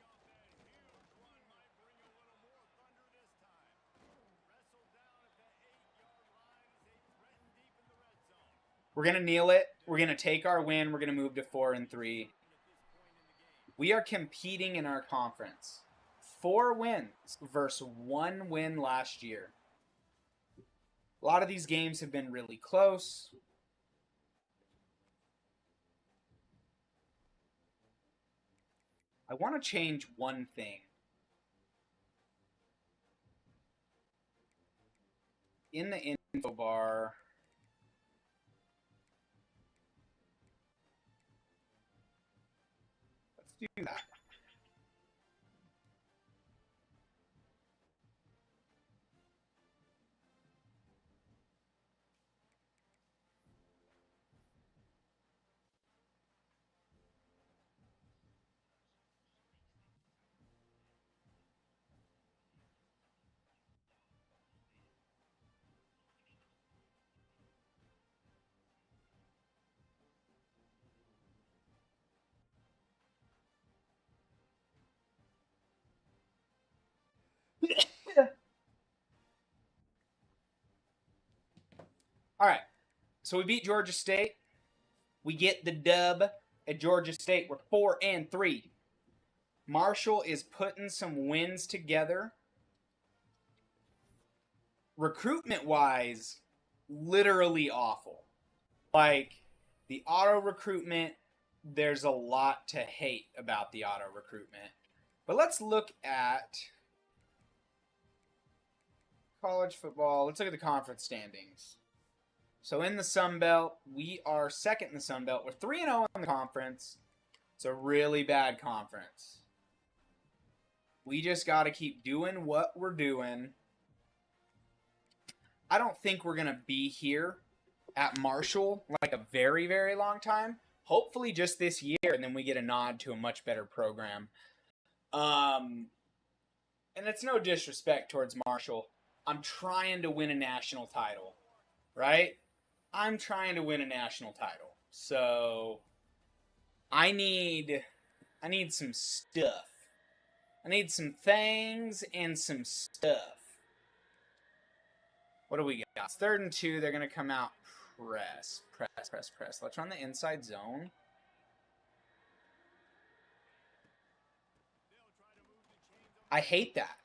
We're going to kneel it. We're going to take our win. We're going to move to 4 and 3. We are competing in our conference. 4 wins versus 1 win last year. A lot of these games have been really close. I want to change one thing. In the info bar, let's do that. All right. So we beat Georgia State. We get the dub at Georgia State. We're 4-3. Marshall is putting some wins together. Recruitment-wise, literally awful. Like, the auto recruitment, there's a lot to hate about the auto recruitment. But let's look at college football. Let's look at the conference standings. So in the Sun Belt, we are second in the Sun Belt. We're 3-0 in the conference. It's a really bad conference. We just got to keep doing what we're doing. I don't think we're going to be here at Marshall like a very, very long time. Hopefully just this year, and then we get a nod to a much better program. And it's no disrespect towards Marshall. I'm trying to win a national title, right? I'm trying to win a national title. So I need some stuff. I need some things and some stuff. What do we got? It's 3rd and 2. They're going to come out press. Let's run the inside zone. I hate that.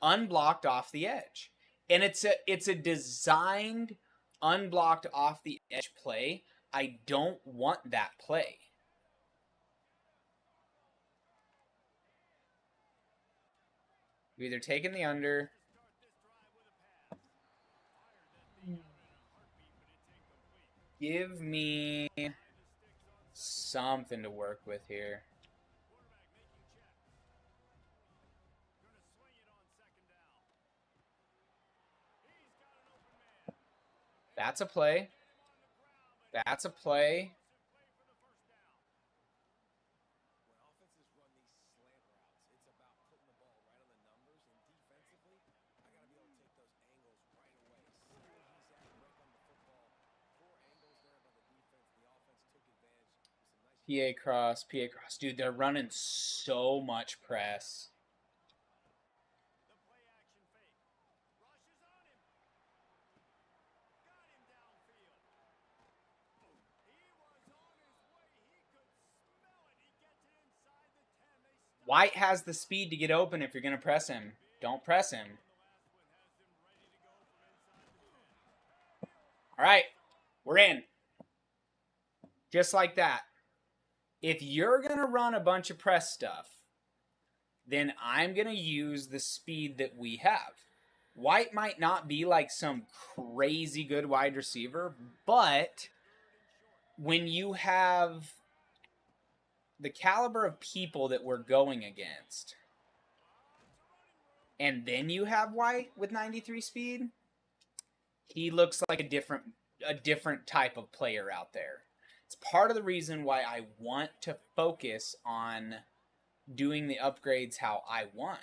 Unblocked off the edge. And it's a designed unblocked off the edge play. I don't want that play. You're either taking the under. Give me something to work with here. That's a play. That's a play. PA cross. Dude, they're running so much press. White has the speed to get open if you're going to press him. Don't press him. All right, we're in. Just like that. If you're going to run a bunch of press stuff, then I'm going to use the speed that we have. White might not be like some crazy good wide receiver, but when you have the caliber of people that we're going against, and then you have White with 93 speed, he looks like a different type of player out there. It's part of the reason why I want to focus on doing the upgrades how I want.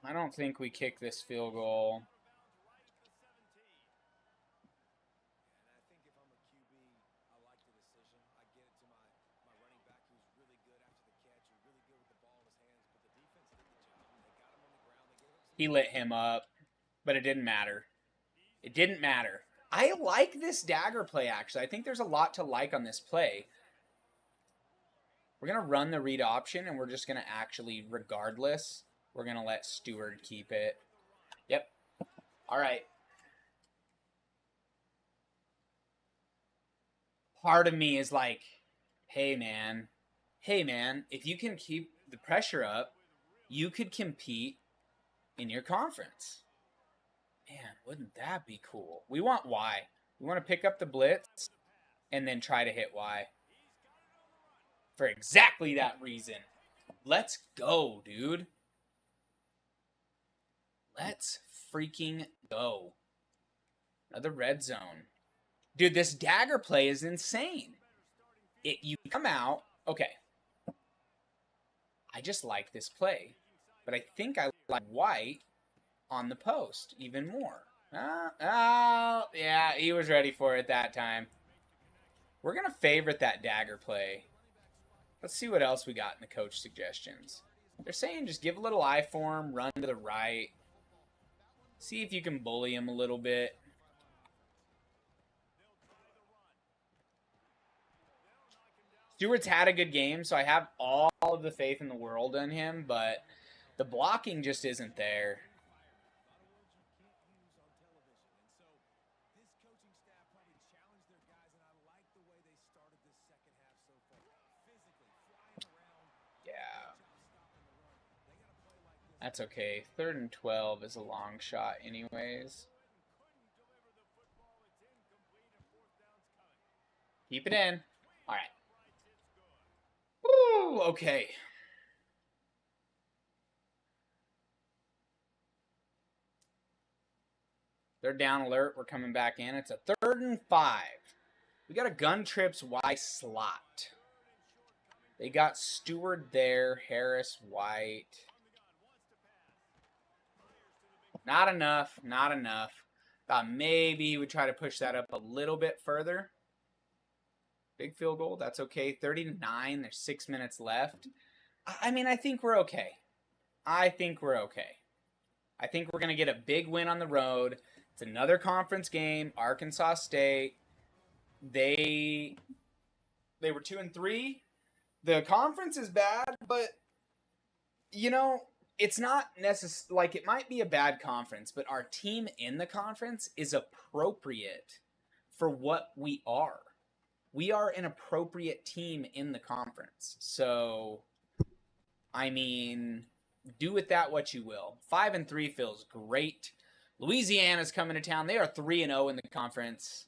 I don't think we kick this field goal. He lit him up, but it didn't matter. It didn't matter. I like this dagger play, actually. I think there's a lot to like on this play. We're going to run the read option, and we're just going to actually, regardless, we're going to let Stewart keep it. Yep. All right. part of me is like, hey man, if you can keep the pressure up, you could compete in your conference. Man, wouldn't that be cool? We want Y. We want to pick up the blitz and then try to hit Y. For exactly that reason. Let's go, dude. Let's freaking go. Another red zone. Dude, this dagger play is insane. You come out. Okay. I just like this play. But I think I like white on the post even more. Oh, yeah, he was ready for it that time. We're going to favorite that dagger play. Let's see what else we got in the coach suggestions. They're saying just give a little I form, run to the right. See if you can bully him a little bit. Stewart's had a good game, so I have all of the faith in the world in him, but the blocking just isn't there. That's okay. 3rd and 12 is a long shot anyways. Keep it in. All right. Woo, okay. They're down alert. We're coming back in. It's a 3rd and 5. We got a gun trips Y slot. They got Stewart there. Harris, White. Not enough. Not enough. Thought maybe he would try to push that up a little bit further. Big field goal. That's okay. 30-9. There's 6 minutes left. I mean, I think we're okay. I think we're okay. I think we're going to get a big win on the road. It's another conference game. Arkansas State. They were 2-3. The conference is bad, but, you know, it's not necessarily, like, it might be a bad conference, but our team in the conference is appropriate for what we are. We are an appropriate team in the conference. So, I mean, do with that what you will. 5-3 feels great. Louisiana's coming to town. They are 3-0 in the conference.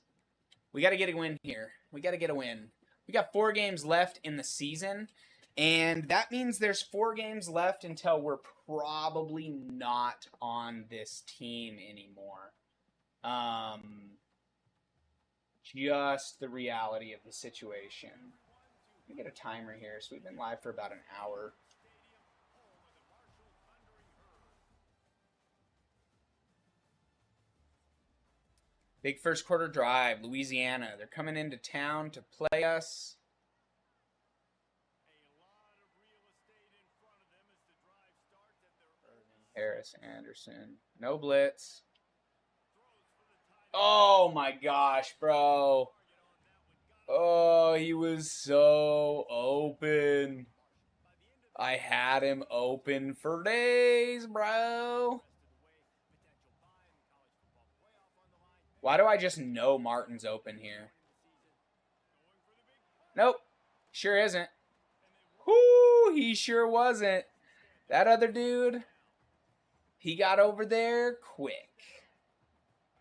We got to get a win here. We got to get a win. We got 4 games left in the season, and that means there's 4 games left until we're probably not on this team anymore. Just the reality of the situation. Let me get a timer here. So we've been live for about an hour. Big first quarter drive, Louisiana. They're coming into town to play us. Harris, Anderson. No blitz. Oh my gosh, bro. Oh, he was so open. I had him open for days, bro. Why do I just know Martin's open here? Nope. Sure isn't. Whoo, he sure wasn't. That other dude, he got over there quick.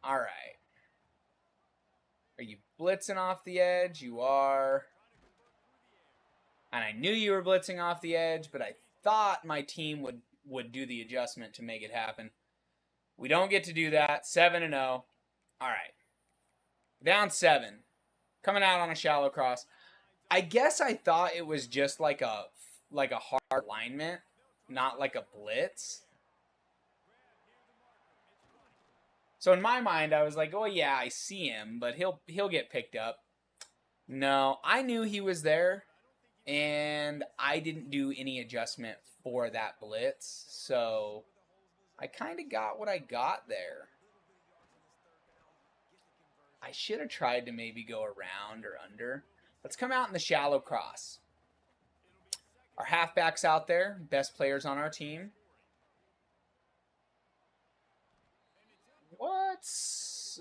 All right. Are you blitzing off the edge? You are. And I knew you were blitzing off the edge, but I thought my team would do the adjustment to make it happen. We don't get to do that. 7-0. All right. Down 7. Coming out on a shallow cross. I guess I thought it was just like a hard alignment, not like a blitz. So in my mind, I was like, oh yeah, I see him, but he'll get picked up. No, I knew he was there, and I didn't do any adjustment for that blitz. So I kind of got what I got there. I should have tried to maybe go around or under. Let's come out in the shallow cross. Our halfback's out there, best players on our team. What?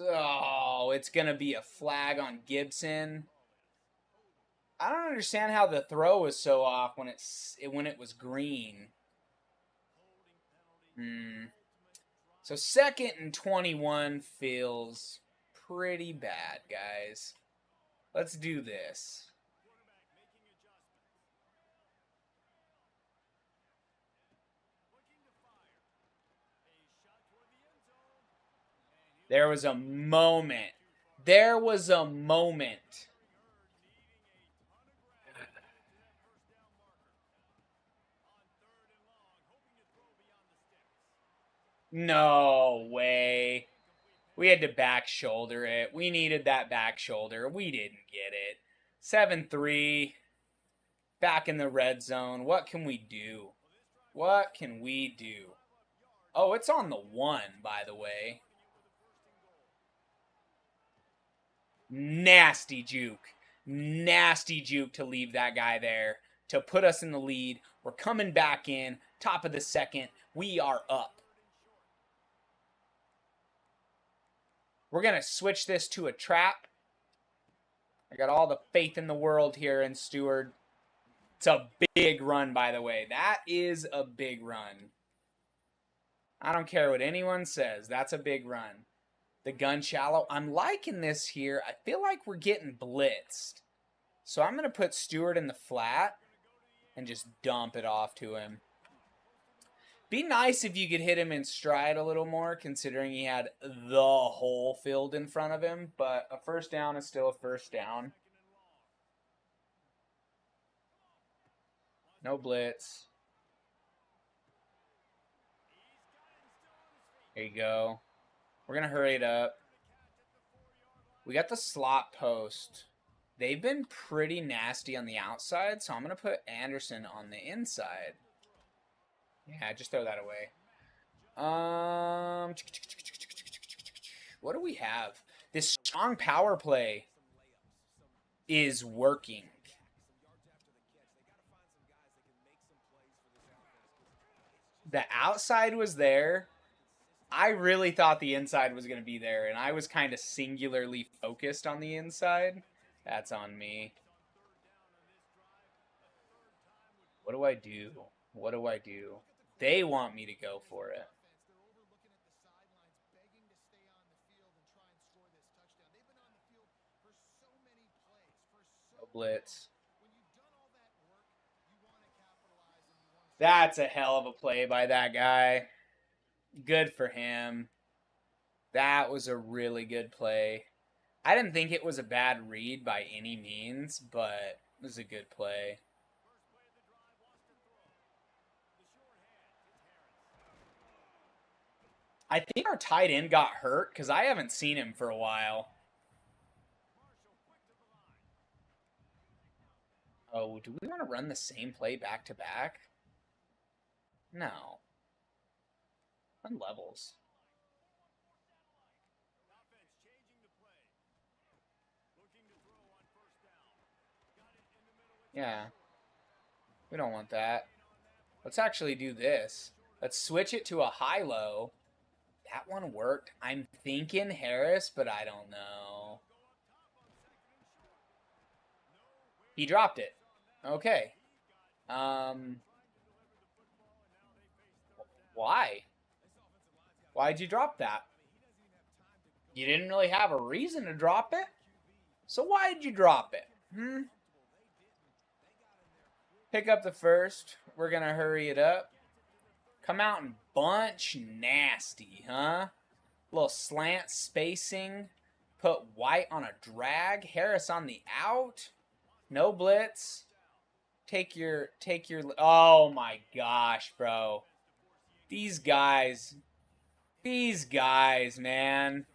Oh, it's going to be a flag on Gibson. I don't understand how the throw was so off when it was green. So 2nd and 21 feels pretty bad, guys. Let's do this. There was a moment. There was a moment. No way. We had to back shoulder it. We needed that back shoulder. We didn't get it. 7-3. Back in the red zone. What can we do? What can we do? Oh, it's on the 1, by the way. Nasty juke. Nasty juke to leave that guy there. To put us in the lead. We're coming back in. Top of the 2nd. We are up. We're going to switch this to a trap. I got all the faith in the world here in Stewart. It's a big run, by the way. That is a big run. I don't care what anyone says. That's a big run. The gun shallow. I'm liking this here. I feel like we're getting blitzed. So I'm going to put Stewart in the flat and just dump it off to him. Be nice if you could hit him in stride a little more, considering he had the hole filled in front of him. But a first down is still a first down. No blitz. There you go. We're going to hurry it up. We got the slot post. They've been pretty nasty on the outside, so I'm going to put Anderson on the inside. Yeah, just throw that away. What do we have? This strong power play is working. The outside was there. I really thought the inside was going to be there, and I was kind of singularly focused on the inside. That's on me. What do I do? What do I do? They want me to go for it. No blitz. That's a hell of a play by that guy. Good for him. That was a really good play. I didn't think it was a bad read by any means, but it was a good play. I think our tight end got hurt because I haven't seen him for a while. Oh, do we want to run the same play back to back? No. On levels. Yeah. We don't want that. Let's actually do this. Let's switch it to a high-low. That one worked. I'm thinking Harris, but I don't know. He dropped it. Okay. Why? Why'd you drop that? You didn't really have a reason to drop it? So why did you drop it? Pick up the first. We're going to hurry it up. Come out and bunch nasty, huh? Little slant spacing. Put White on a drag. Harris on the out. No blitz. Take your oh my gosh, bro. These guys, man.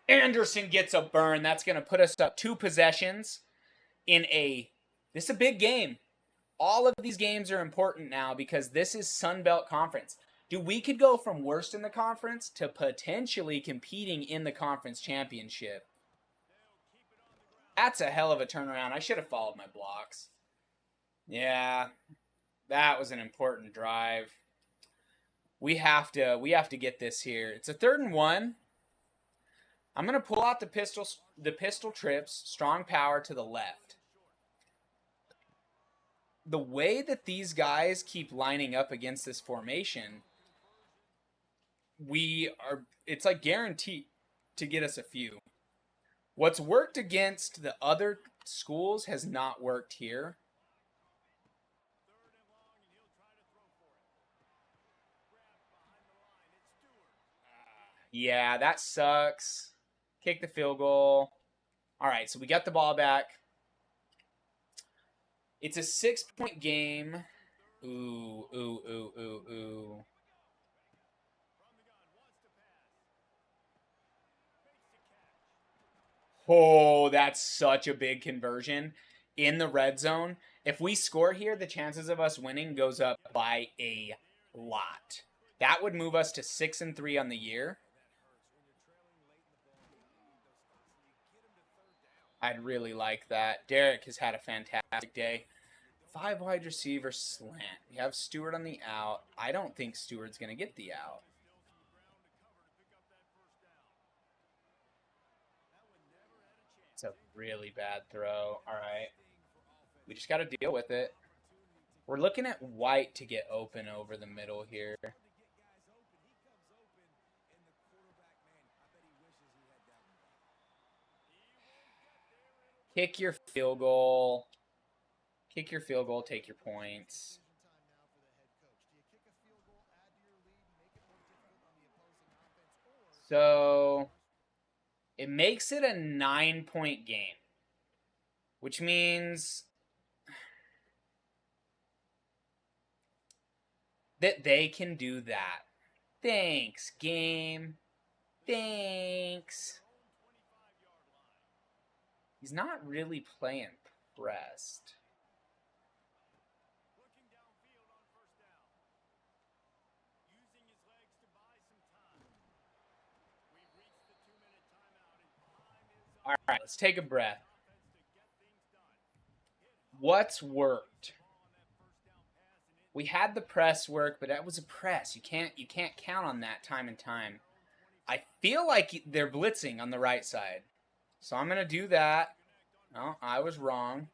Anderson gets a burn. That's going to put us up 2 possessions in this is a big game. All of these games are important now because this is Sun Belt Conference. We could go from worst in the conference to potentially competing in the conference championship. That's a hell of a turnaround. I should have followed my blocks. Yeah, that was an important drive. We have to get this here. It's a 3rd and 1. I'm gonna pull out the pistol trips, strong power to the left. The way that these guys keep lining up against this formation, it's like guaranteed to get us a few. What's worked against the other schools has not worked here. Yeah, that sucks. Kick the field goal. All right, so we got the ball back. It's a 6-point game. Ooh. Oh, that's such a big conversion in the red zone. If we score here, the chances of us winning goes up by a lot. That would move us to 6-3 on the year. I'd really like that. Derek has had a fantastic day. 5 wide receiver slant. We have Stewart on the out. I don't think Stewart's going to get the out. It's a really bad throw. All right. We just got to deal with it. We're looking at White to get open over the middle here. Kick your field goal. Kick your field goal, take your points. So it makes it a 9-point game, which means that they can do that. Thanks, game. Thanks. He's not really playing pressed. All right, let's take a breath. What's worked? We had the press work, but that was a press. You can't count on that time and time. I feel like they're blitzing on the right side. So I'm going to do that. No, I was wrong.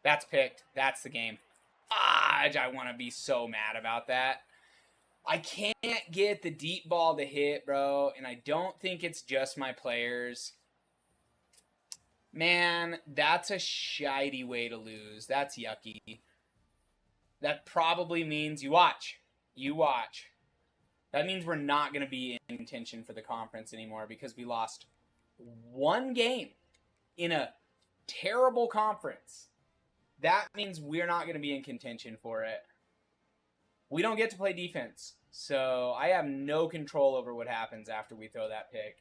That's picked. That's the game. Fudge, I want to be so mad about that. I can't get the deep ball to hit, bro, and I don't think it's just my players. Man, that's a shitey way to lose. That's yucky. That probably means you watch. You watch. That means we're not going to be in contention for the conference anymore because we lost one game in a terrible conference. That means we're not going to be in contention for it. We don't get to play defense, so I have no control over what happens after we throw that pick.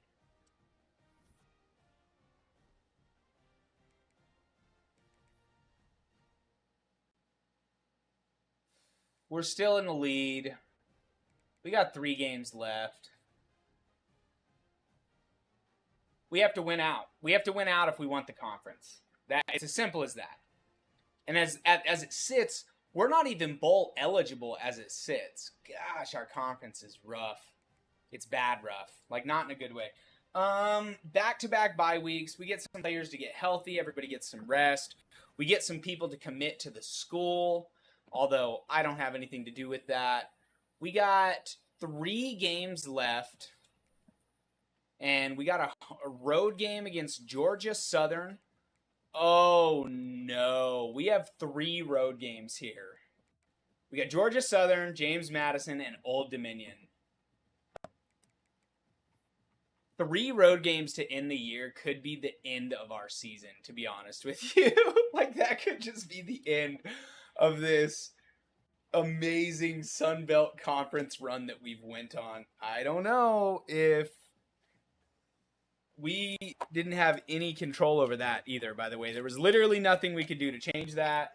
We're still in the lead. We got 3 games left. We have to win out. We have to win out if we want the conference. It's as simple as that. And as it sits, we're not even bowl eligible as it sits. Gosh, our conference is rough. It's bad rough. Like, not in a good way. Back-to-back bye weeks. We get some players to get healthy. Everybody gets some rest. We get some people to commit to the school, although I don't have anything to do with that. We got 3 games left, and we got a road game against Georgia Southern. Oh, no. We have 3 road games here. We got Georgia Southern, James Madison, and Old Dominion. 3 road games to end the year could be the end of our season, to be honest with you. Like, that could just be the end of this amazing Sun Belt Conference run that we've went on. I don't know if we didn't have any control over that either, by the way. There was literally nothing we could do to change that.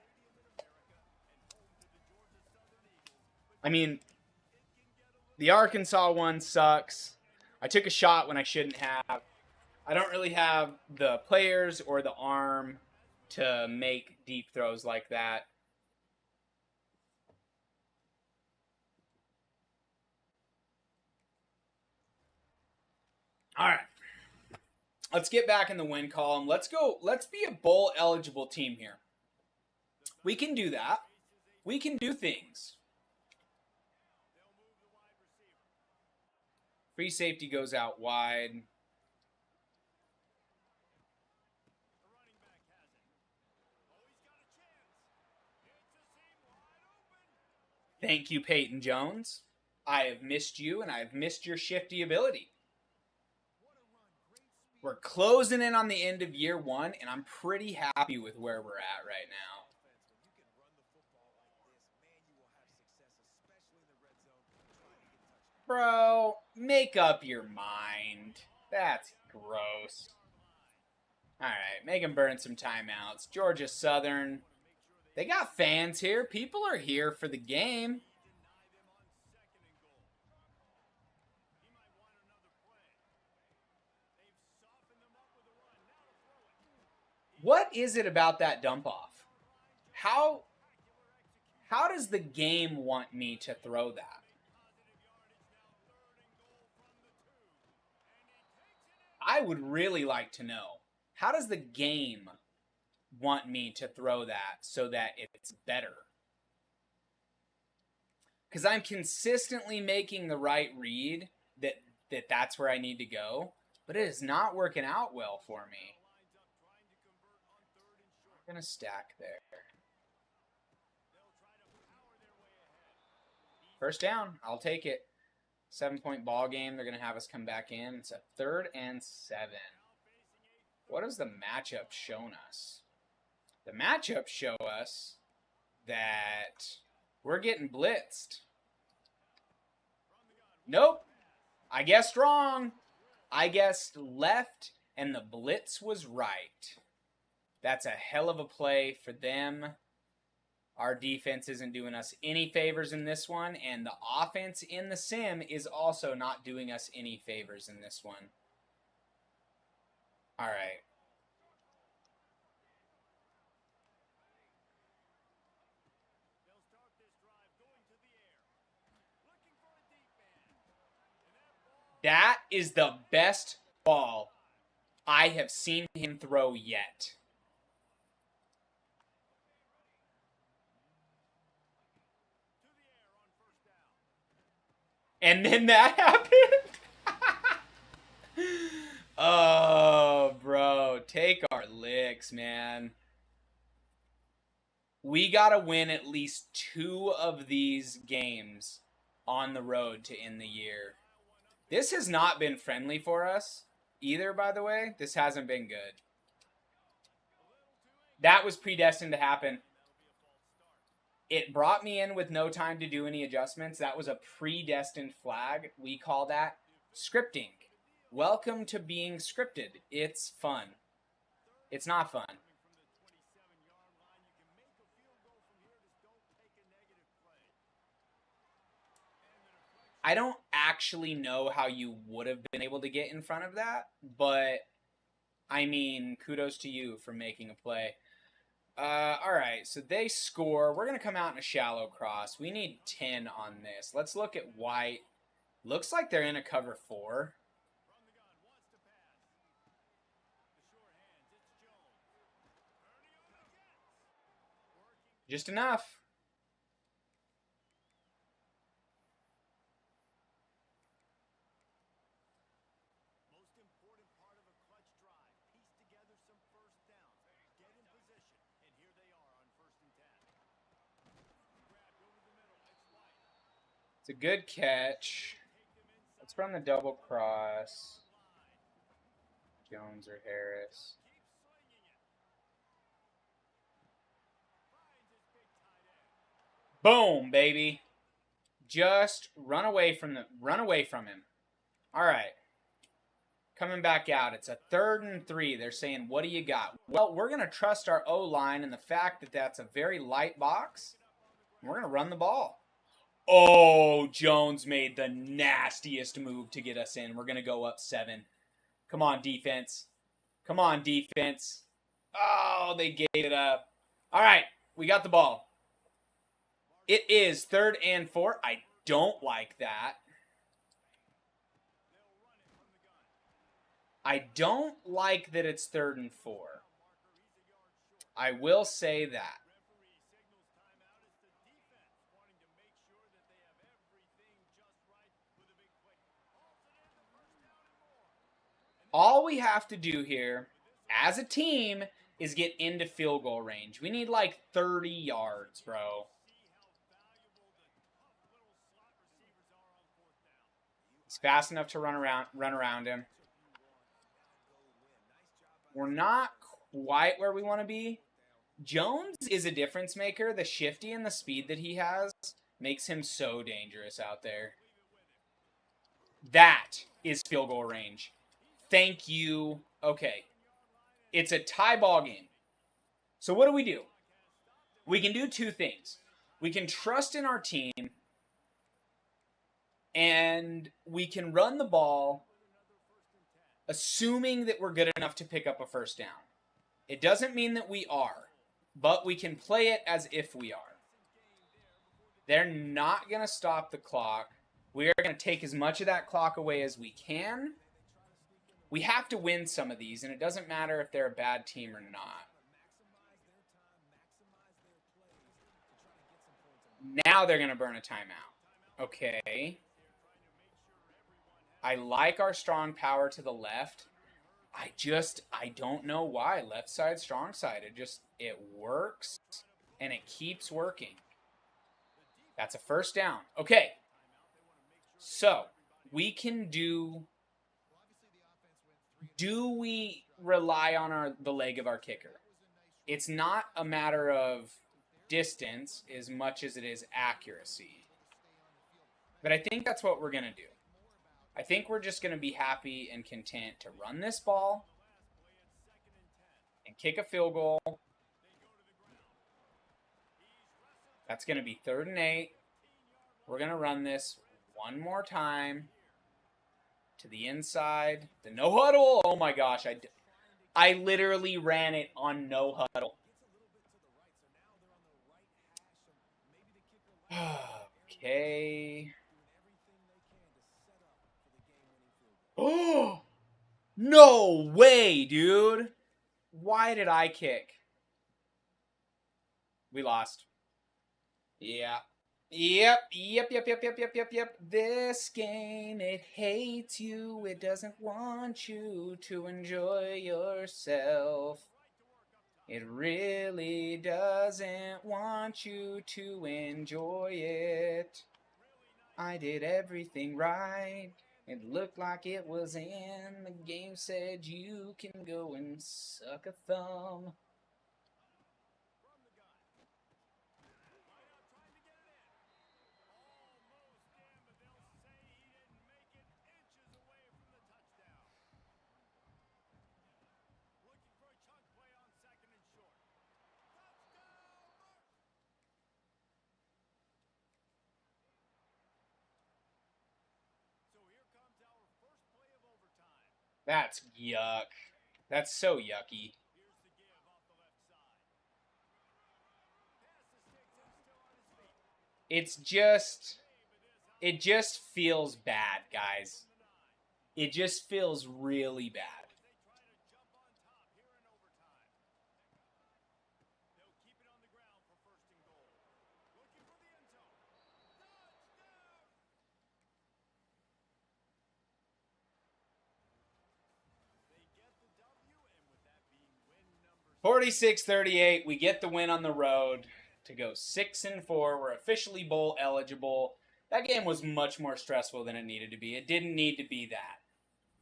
I mean, the Arkansas one sucks. I took a shot when I shouldn't have. I don't really have the players or the arm to make deep throws like that. All right. Let's get back in the win column. Let's go. Let's be a bowl eligible team here. We can do that. We can do things. Free safety goes out wide. Thank you, Peyton Jones. I have missed you, and I have missed your shifty ability. We're closing in on the end of year one, and I'm pretty happy with where we're at right now. Bro, make up your mind. That's gross. All right, make him burn some timeouts. Georgia Southern. They got fans here. People are here for the game. What is it about that dump off? How does the game want me to throw that? I would really like to know. How does the game want me to throw that so that it's better? Because I'm consistently making the right read that's where I need to go, but it is not working out well for me. I'm going to stack there. First down. I'll take it. 7-point ball game. They're going to have us come back in. It's a 3rd and 7. What has the matchup shown us? The matchup show us that we're getting blitzed. Nope. I guessed wrong. I guessed left, and the blitz was right. That's a hell of a play for them. Our defense isn't doing us any favors in this one, and the offense in the sim is also not doing us any favors in this one. All right. That is the best ball I have seen him throw yet. And then that happened. Oh, bro. Take our licks, man. We got to win at least 2 of these games on the road to end the year. This has not been friendly for us either, by the way. This hasn't been good. That was predestined to happen. It brought me in with no time to do any adjustments. That was a predestined flag. We call that scripting. Welcome to being scripted. It's fun. It's not fun. I don't actually know how you would have been able to get in front of that, but I mean, kudos to you for making a play. All right, so they score. We're going to come out in a shallow cross. We need 10 on this. Let's look at white. Looks like they're in a cover 4. Just enough. It's a good catch. Let's run the double cross. Jones or Harris. Boom, baby. Just run away from him. All right. Coming back out. It's a 3rd and 3. They're saying, what do you got? Well, we're going to trust our O-line and the fact that that's a very light box. We're going to run the ball. Oh, Jones made the nastiest move to get us in. We're going to go up 7. Come on, defense. Come on, defense. Oh, they gave it up. All right, we got the ball. It is 3rd and 4. I don't like that. I don't like that it's 3rd and 4. I will say that. All we have to do here, as a team, is get into field goal range. We need like 30 yards, bro. He's fast enough to run around him. We're not quite where we want to be. Jones is a difference maker. The shifty and the speed that he has makes him so dangerous out there. That is field goal range. Thank you. Okay. It's a tie ball game. So what do? We can do 2 things. We can trust in our team, and we can run the ball assuming that we're good enough to pick up a first down. It doesn't mean that we are, but we can play it as if we are. They're not going to stop the clock. We are going to take as much of that clock away as we can. We have to win some of these, and it doesn't matter if they're a bad team or not. Now they're going to burn a timeout. Okay. I like our strong power to the left. I don't know why. Left side, strong side. It works, and it keeps working. That's a first down. Okay. So, we can do we rely on the leg of our kicker? It's not a matter of distance as much as it is accuracy. But I think that's what we're going to do. I think we're just going to be happy and content to run this ball and kick a field goal. That's going to be 3rd and 8. We're going to run this one more time to the inside. The no huddle. Oh my gosh. I literally ran it on no huddle. Okay. Oh, no way, dude. Why did I kick? We lost. Yeah. Yep. This game, it hates you. It doesn't want you to enjoy yourself. It really doesn't want you to enjoy it. I did everything right. It looked like it was in. The game said you can go and suck a thumb. That's yuck. That's so yucky. It just feels bad, guys. It just feels really bad. (46-38). We get the win on the road to go 6-4. We're officially bowl eligible. That game was much more stressful than it needed to be. It didn't need to be that.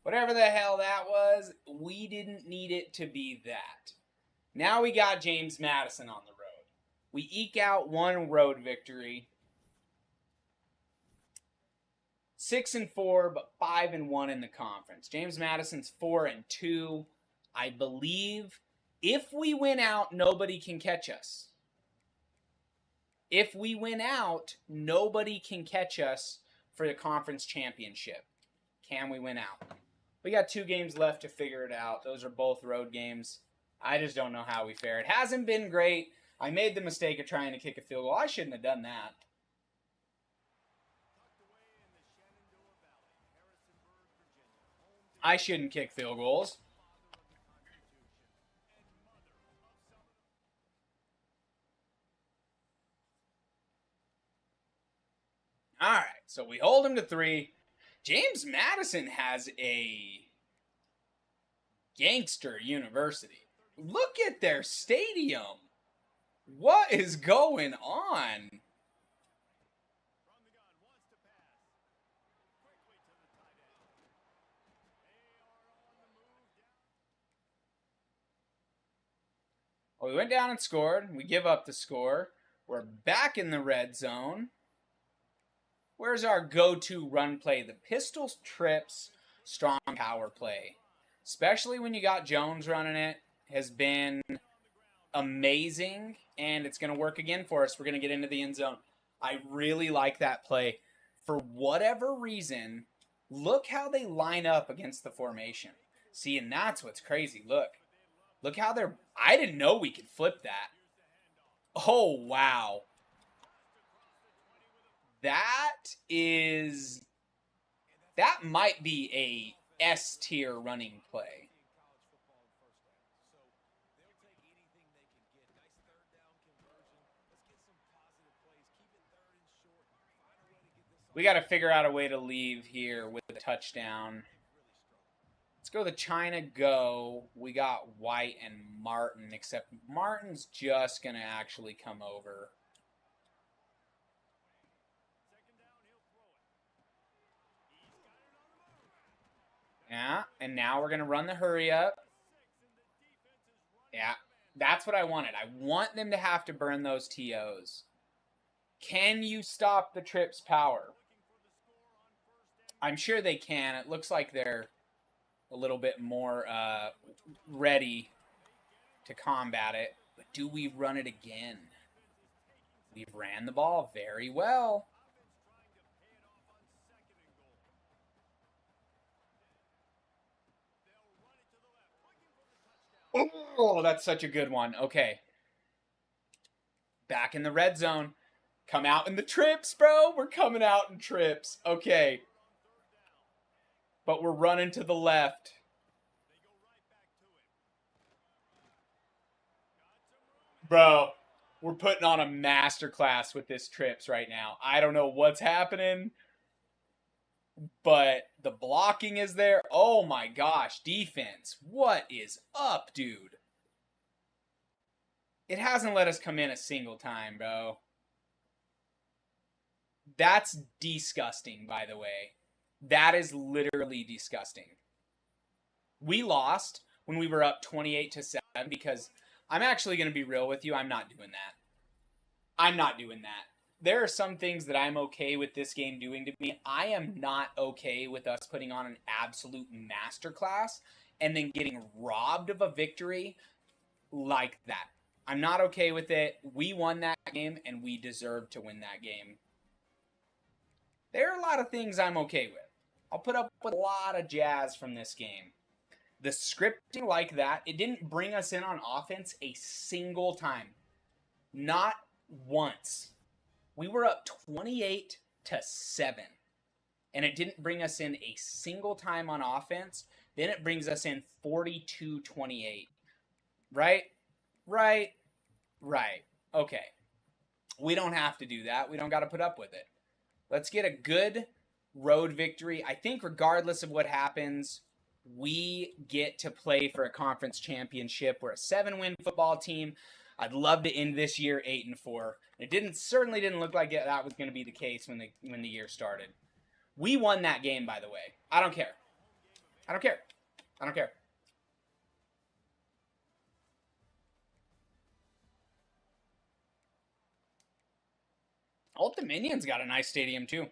Whatever the hell that was, we didn't need it to be that. Now we got James Madison on the road. We eke out one road victory. 6-4, but 5-1 in the conference. James Madison's 4-2. I believe if we win out, nobody can catch us. If we win out, nobody can catch us for the conference championship. Can we win out? We got 2 games left to figure it out. Those are both road games. I just don't know how we fare. It hasn't been great. I made the mistake of trying to kick a field goal. I shouldn't have done that. I shouldn't kick field goals. All right, so we hold him to 3. James Madison has a gangster university. Look at their stadium. What is going on? Well, we went down and scored. We give up the score. We're back in the red zone. Where's our go-to run play? The pistols, trips, strong power play. Especially when you got Jones running it, has been amazing, and it's going to work again for us. We're going to get into the end zone. I really like that play. For whatever reason, look how they line up against the formation. See, and that's what's crazy. Look how they're... I didn't know we could flip that. Oh, wow. That is... That might be a S-tier running play. We got to figure out a way to leave here with a touchdown. Let's go the China go. We got White and Martin, except Martin's just going to actually come over. Yeah, and now we're going to run the hurry up. Yeah, that's what I wanted. I want them to have to burn those TOs. Can you stop the trips power? I'm sure they can. It looks like they're a little bit more ready to combat it. But do we run it again? We've ran the ball very well. Oh, that's such a good one. Okay. Back in the red zone. Come out in the trips, bro. We're coming out in trips. Okay. But we're running to the left. Bro, we're putting on a masterclass with this trips right now. I don't know what's happening, but the blocking is there. Oh my gosh, defense. What is up, dude? It hasn't let us come in a single time, bro. That's disgusting, by the way. That is literally disgusting. We lost when we were up 28-7 because I'm actually going to be real with you. I'm not doing that. I'm not doing that. There are some things that I'm okay with this game doing to me. I am not okay with us putting on an absolute masterclass and then getting robbed of a victory like that. I'm not okay with it. We won that game, and we deserve to win that game. There are a lot of things I'm okay with. I'll put up with a lot of jazz from this game. The scripting like that, it didn't bring us in on offense a single time. Not once. We were up 28-7, and it didn't bring us in a single time on offense. Then it brings us in 42-28. Right? Okay. We don't have to do that. We don't got to put up with it. Let's get a good road victory. I think regardless of what happens, we get to play for a conference championship. We're a 7-win football team. I'd love to end this year 8-4. It certainly didn't look like that was going to be the case when the year started. We won that game, by the way. I don't care. Old Dominion's got a nice stadium too.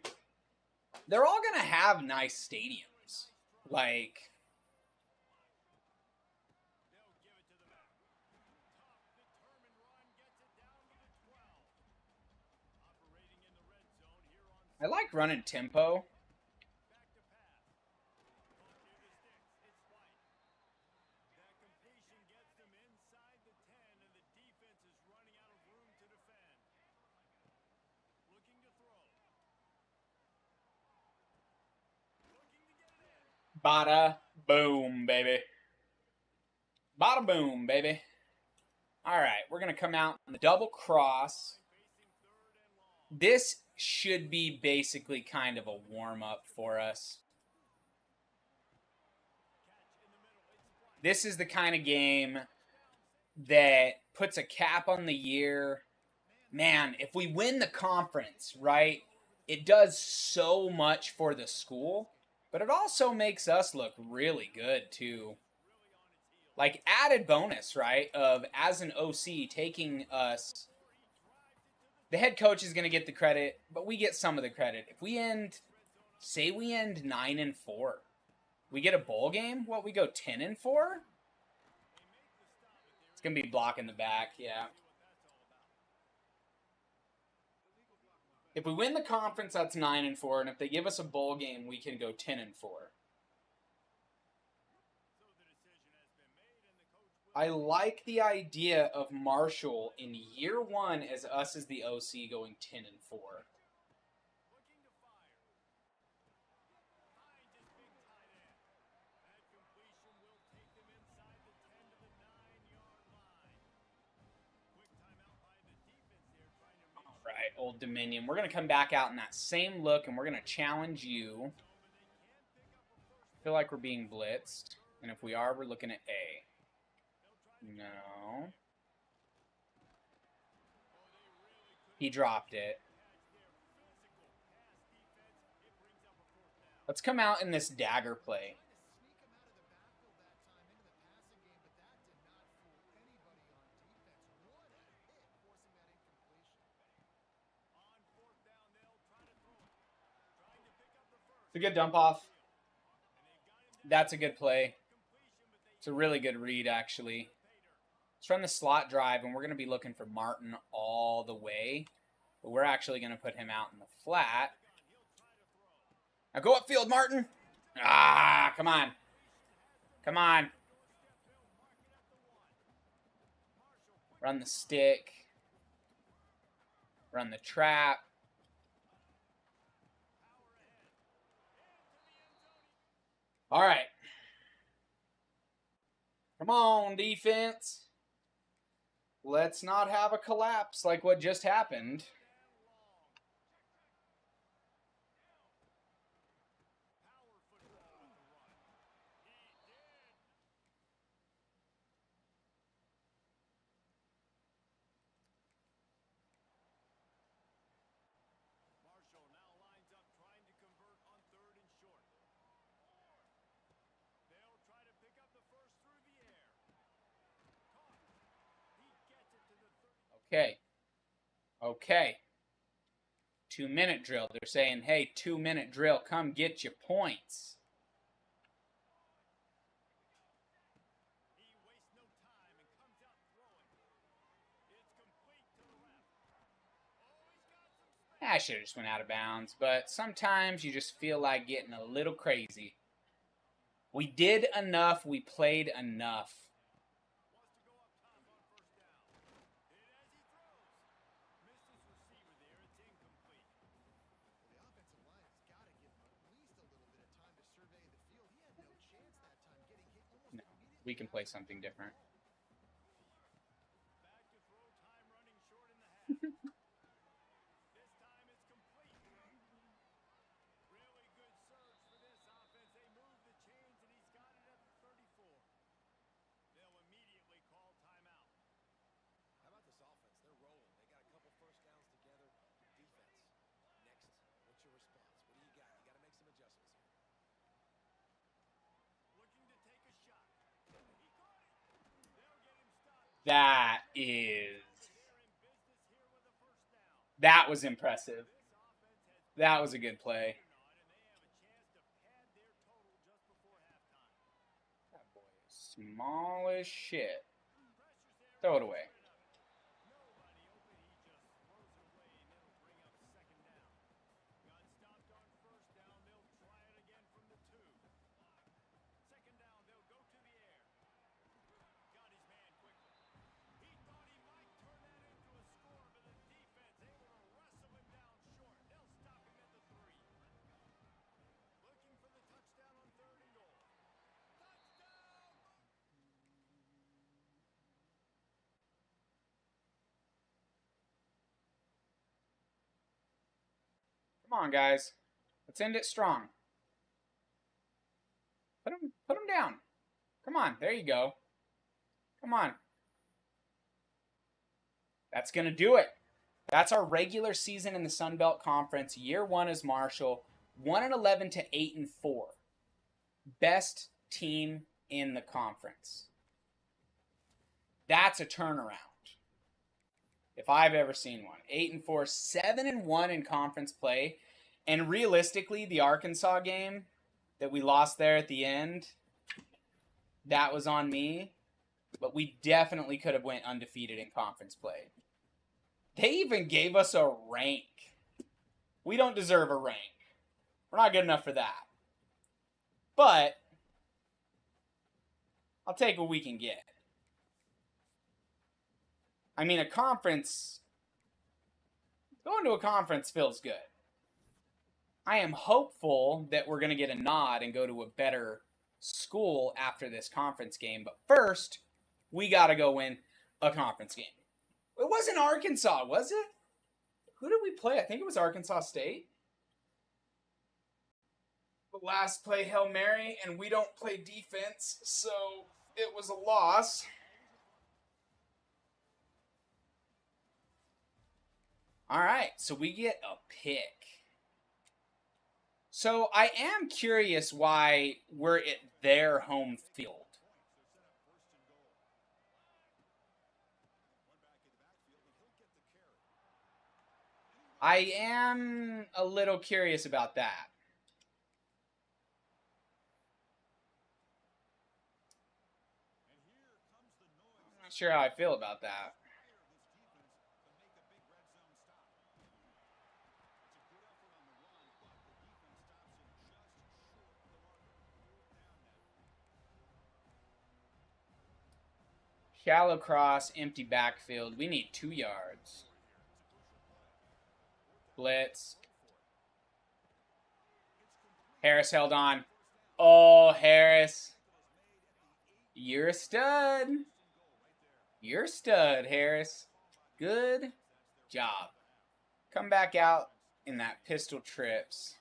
They're all gonna have nice stadiums. Like, I like running tempo. Bada boom, baby. Bada boom, baby. All right, we're going to come out on the double cross. This should be basically kind of a warm-up for us. This is the kind of game that puts a cap on the year. Man, if we win the conference, right, it does so much for the school, but it also makes us look really good, too. Like, added bonus, right, of as an OC taking us. The head coach is going to get the credit, but we get some of the credit. If we end, say we end 9-4, we get a bowl game. What, we go 10-4? It's going to be blocking the back, yeah. If we win the conference, that's 9-4, and if they give us a bowl game, we can go 10-4. I like the idea of Marshall in year one as us as the OC going 10-4. All right, Old Dominion. We're going to come back out in that same look, and we're going to challenge you. I feel like we're being blitzed, and if we are, we're looking at A. No. He dropped it. Let's come out in this dagger play. It's a good dump off. That's a good play. It's a really good read, actually. Let's run the slot drive, and we're going to be looking for Martin all the way. But we're actually going to put him out in the flat. Now go upfield, Martin. Ah, come on. Come on. Run the stick. Run the trap. All right. Come on, defense. Let's not have a collapse like what just happened. Okay. Okay. 2-minute drill. They're saying, hey, 2-minute drill, come get your points. I should have just went out of bounds, but sometimes you just feel like getting a little crazy. We did enough. We played enough. No, we can play something different. That was impressive. That was a good play. That boy is small as shit. Throw it away. Come on, guys. Let's end it strong. Put him down. Come on. There you go. Come on. That's going to do it. That's our regular season in the Sun Belt Conference. Year 1 is Marshall. 1-11 to 8-4. Best team in the conference. That's a turnaround. If I've ever seen one. 8-4, 7-1 in conference play. And realistically, the Arkansas game that we lost there at the end, that was on me. But we definitely could have went undefeated in conference play. They even gave us a rank. We don't deserve a rank. We're not good enough for that. But I'll take what we can get. I mean, a conference, going to a conference feels good. I am hopeful that we're going to get a nod and go to a better school after this conference game. But first, we got to go win a conference game. It wasn't Arkansas, was it? Who did we play? I think it was Arkansas State. The last play, Hail Mary, and we don't play defense, so it was a loss. All right, so we get a pick. So I am curious why we're at their home field. I am a little curious about that. I'm not sure how I feel about that. Shallow cross, empty backfield. We need 2 yards. Blitz. Harris held on. Oh, Harris. You're a stud. You're a stud, Harris. Good job. Come back out in that pistol trips.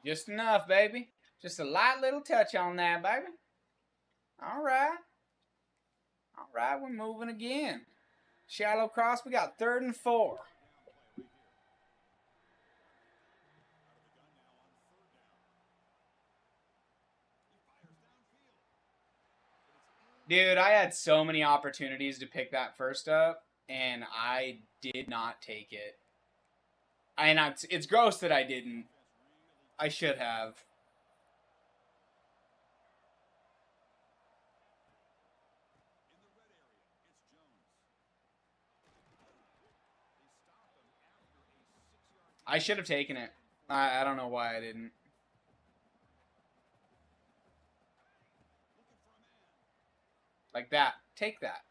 Just enough, baby. Just a light little touch on that, baby. All right. All right, we're moving again. Shallow cross, we got 3rd and 4. Dude, I had so many opportunities to pick that first up, and I did not take it. And it's gross that I didn't. I should have. I should have taken it. I don't know why I didn't. Like that. Take that.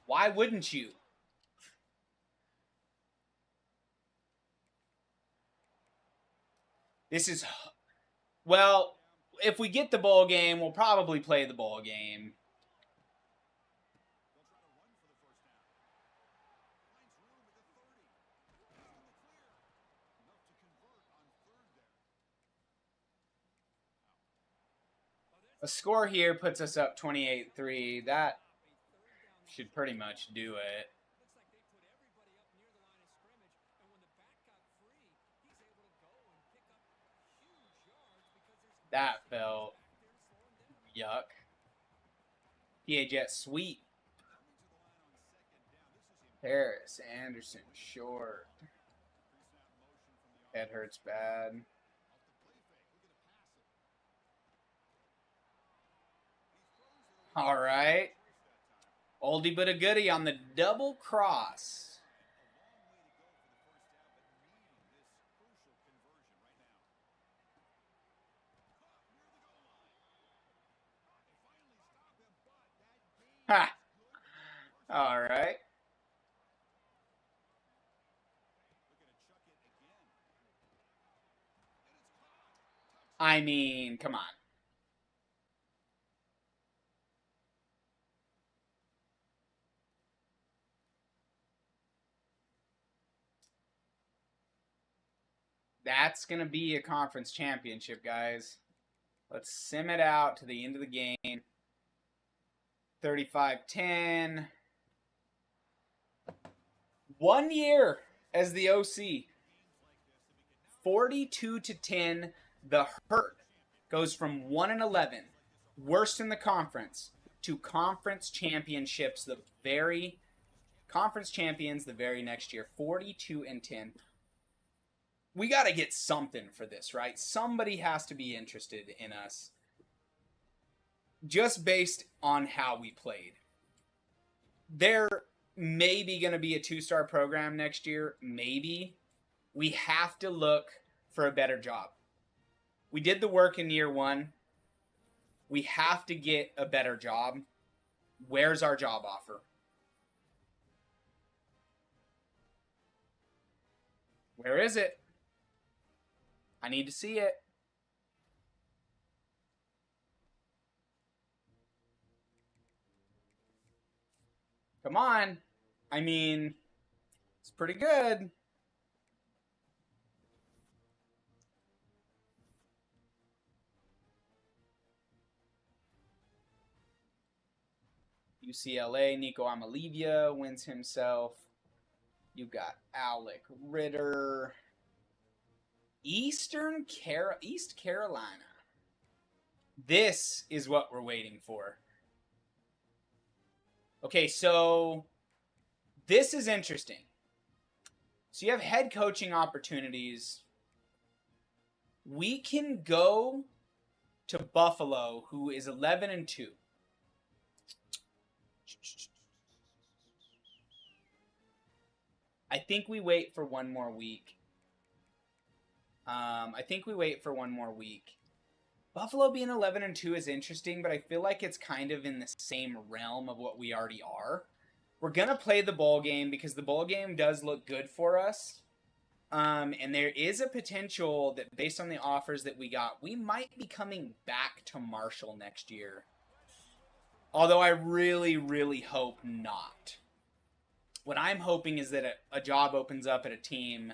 Why wouldn't you? This is... Well, if we get the bowl game, we'll probably play the bowl game. A score here puts us up 28-3. That should pretty much do it. That felt yuck. PA Jet sweep. Harris, Anderson, short. Head hurts bad. All right. Oldie but a goodie on the double cross. Ha! All right. I mean, come on. That's going to be a conference championship, guys. Let's sim it out to the end of the game. 35-10. 1 year as the OC. 42-10. The Herd goes from 1-11, worst in the conference, to conference championships the very conference champions the very next year. 42-10. We got to get something for this, right? Somebody has to be interested in us just based on how we played. There may be going to be a 2-star program next year. Maybe. We have to look for a better job. We did the work in year 1. We have to get a better job. Where's our job offer? Where is it? I need to see it. Come on. I mean, it's pretty good. UCLA, Nico Amalivia wins himself. You got Alec Ritter. East Carolina. This is what we're waiting for. Okay, so this is interesting. So you have head coaching opportunities. We can go to Buffalo, who is 11-2. I think we wait for one more week. Buffalo being 11-2 is interesting, but I feel like it's kind of in the same realm of what we already are. We're going to play the bowl game because the bowl game does look good for us. And there is a potential that based on the offers that we got, we might be coming back to Marshall next year. Although I really, really hope not. What I'm hoping is that a job opens up at a team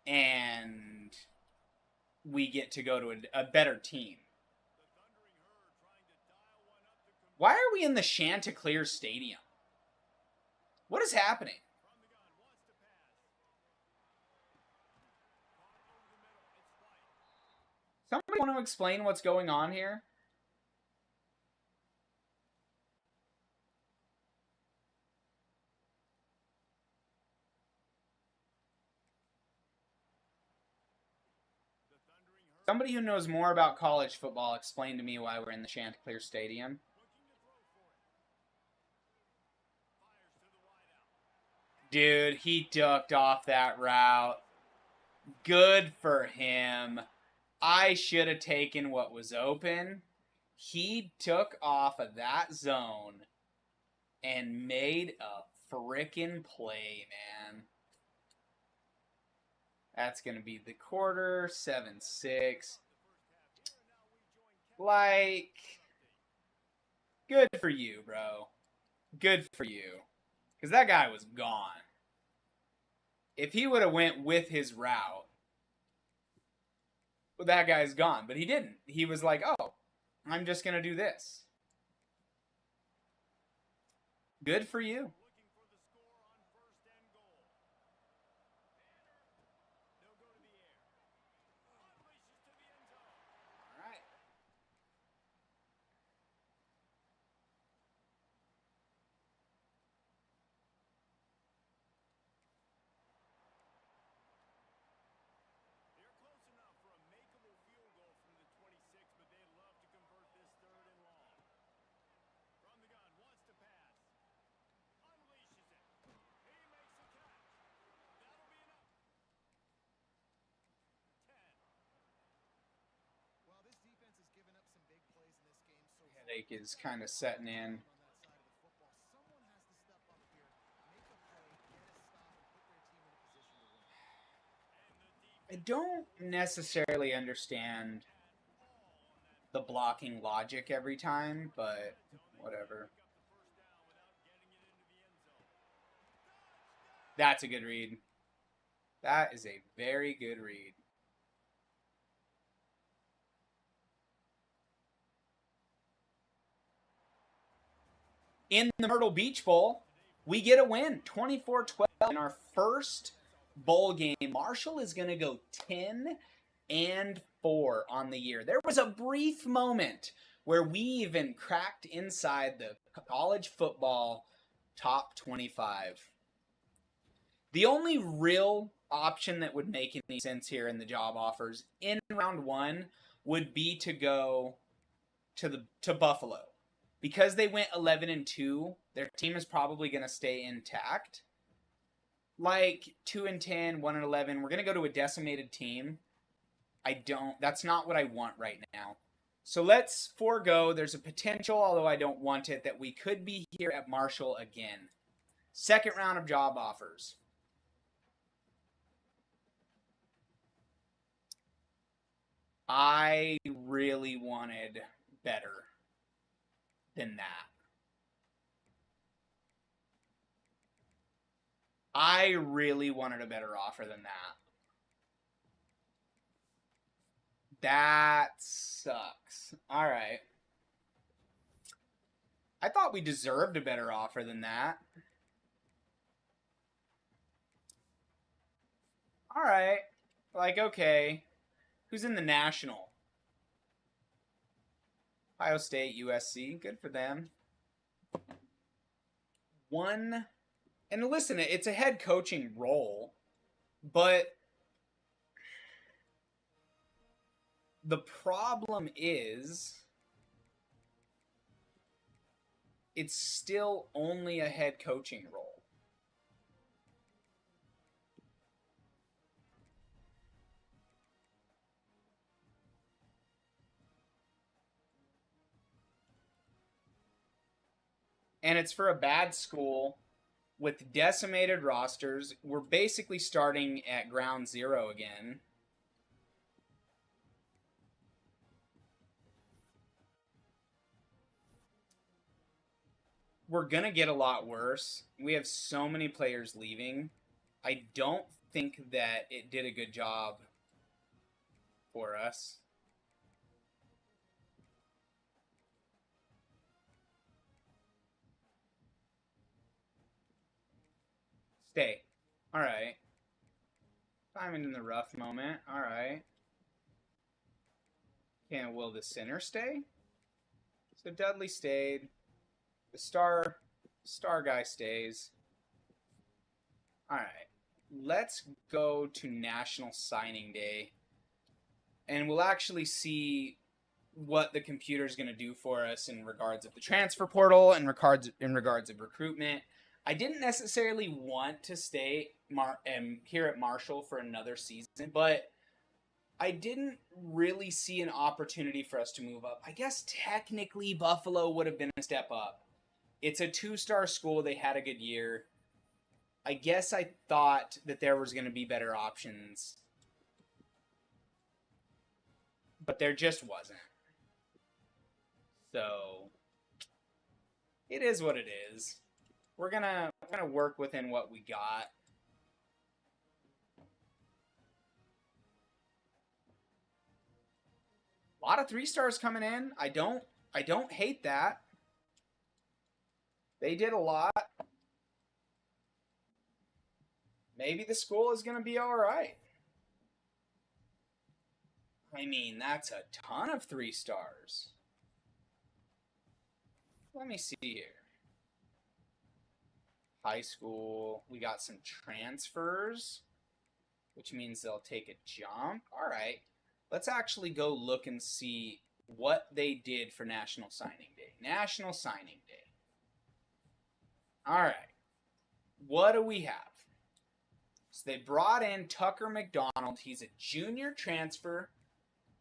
and we get to go to a better team. Why are we in the Chanticleer Stadium? What is happening? Somebody want to explain what's going on here? Somebody who knows more about college football, explain to me why we're in the Chanticleer Stadium. Dude, he ducked off that route. Good for him. I should have taken what was open. He took off of that zone and made a frickin' play, man. That's going to be the quarter. 7-6. Like, good for you, bro. Good for you. Because that guy was gone. If he would have went with his route, well, that guy's gone. But he didn't. He was like, oh, I'm just going to do this. Good for you. Headache is kind of setting in. I don't necessarily understand the blocking logic every time, but whatever. That's a good read. That is a very good read. In the Myrtle Beach Bowl, we get a win, 24-12 in our first bowl game. Marshall is going to go 10-4 on the year. There was a brief moment where we even cracked inside the college football top 25. The only real option that would make any sense here in the job offers in round 1 would be to go to Buffalo. Because they went 11-2, their team is probably going to stay intact. Like 2-10, 1-11, we're going to go to a decimated team. That's not what I want right now. So let's forego. There's a potential, although I don't want it, that we could be here at Marshall again. Second round of job offers. I really wanted better than that. I really wanted a better offer than that. That sucks. All right. I thought we deserved a better offer than that. All right. Like, okay. Who's in the national? Ohio State, USC. Good for them. One. And listen, it's a head coaching role, but the problem is it's still only a head coaching role. And it's for a bad school with decimated rosters. We're basically starting at ground zero again. We're going to get a lot worse. We have so many players leaving. I don't think that it did a good job for us. Stay. All right. Diamond in the rough moment. All right. Can will the center stay? So Dudley stayed. The star guy stays. All right. Let's go to National Signing Day. And we'll actually see what the computer is going to do for us in regards of the transfer portal and in regards of recruitment. I didn't necessarily want to stay here at Marshall for another season, but I didn't really see an opportunity for us to move up. I guess technically Buffalo would have been a step up. It's a 2-star school. They had a good year. I guess I thought that there was going to be better options, but there just wasn't. So it is what it is. We're gonna work within what we got. A lot of 3-stars coming in. I don't hate that. They did a lot. Maybe the school is gonna be all right. I mean, that's a ton of 3-stars. Let me see here. High school. We got some transfers, which means they'll take a jump. All right. Let's actually go look and see what they did for National Signing Day. National Signing Day. All right. What do we have? So they brought in Tucker McDonald. He's a junior transfer.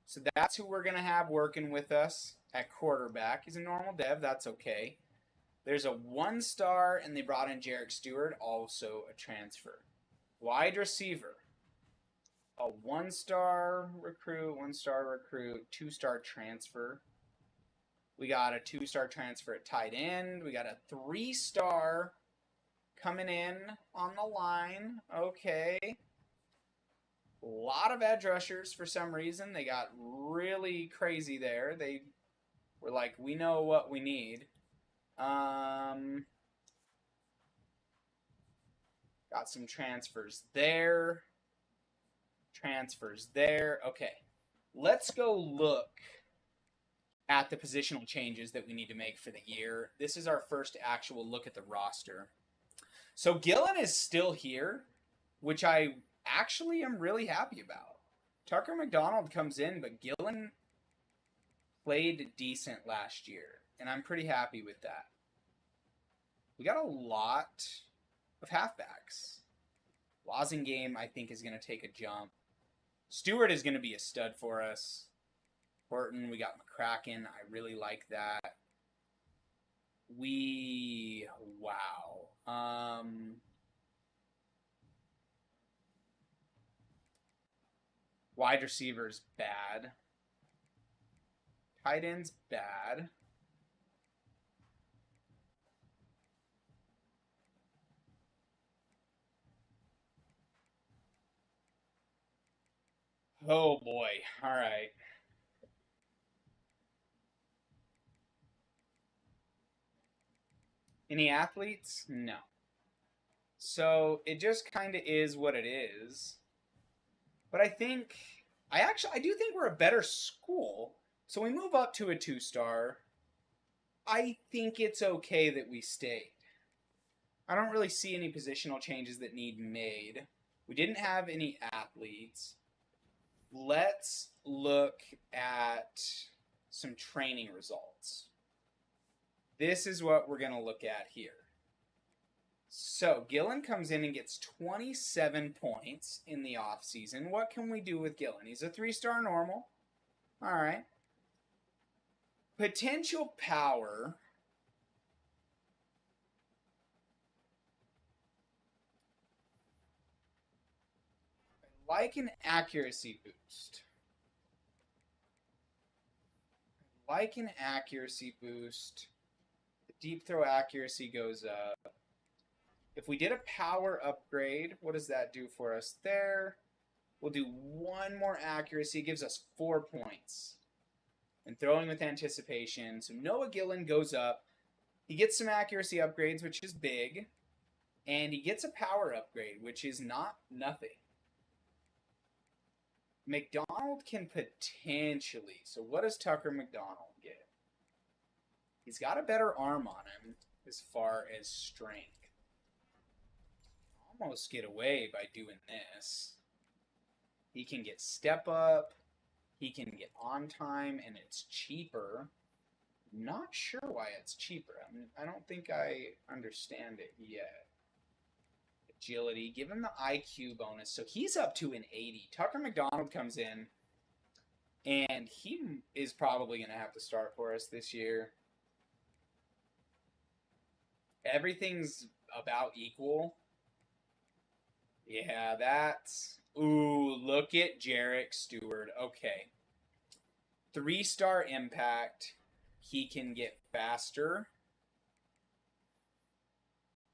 So that's who we're going to have working with us at quarterback. He's a normal dev. That's okay. There's a 1-star, and they brought in Jarek Stewart, also a transfer. Wide receiver. a 1-star recruit, 1-star recruit, 2-star transfer. We got a 2-star transfer at tight end. We got a 3-star coming in on the line. Okay. A lot of edge rushers for some reason. They got really crazy there. They were like, we know what we need. Got some transfers there. Transfers there. Okay. Let's go look at the positional changes that we need to make for the year. This is our first actual look at the roster. So Gillen is still here, which I actually am really happy about. Tucker McDonald comes in, but Gillen played decent last year, and I'm pretty happy with that. We got a lot of halfbacks. Lozingame, I think, is going to take a jump. Stewart is going to be a stud for us. Horton, we got McCracken. I really like that. Wow. Wide receivers, bad. Tight ends, bad. Oh boy. All right. Any athletes? No. So it just kind of is what it is. But I do think we're a better school. So we move up to a 2-star. I think it's okay that we stayed. I don't really see any positional changes that need made. We didn't have any athletes. Let's look at some training results. This is what we're going to look at here. So Gillen comes in and gets 27 points in the offseason. What can we do with Gillen? He's a 3-star normal. All right. Potential power. I like an accuracy boost. The deep throw accuracy goes up. If we did a power upgrade, what does that do for us there? We'll do 1 more accuracy. It gives us 4 points. And throwing with anticipation. So Noah Gillen goes up. He gets some accuracy upgrades, which is big. And he gets a power upgrade, which is not nothing. McDonald can potentially. So what does Tucker McDonald get? He's got a better arm on him as far as strength. Almost get away by doing this. He can get step up. He can get on time, and it's cheaper. Not sure why it's cheaper. I don't think I understand it yet. Agility. Give him the IQ bonus. So he's up to an 80. Tucker McDonald comes in, and he is probably going to have to start for us this year. Everything's about equal. Yeah, that's... Ooh, look at Jarek Stewart. Okay. 3-star impact. He can get faster.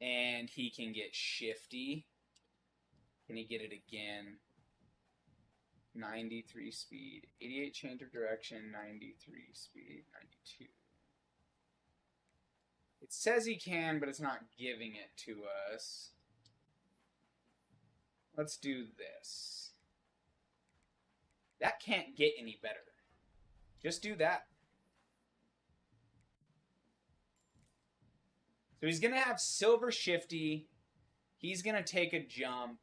And he can get shifty. Can he get it again? 93 speed. 88 change of direction. 93 speed. 92. It says he can, but it's not giving it to us. Let's do this. That can't get any better. Just do that. So he's going to have silver shifty. He's going to take a jump.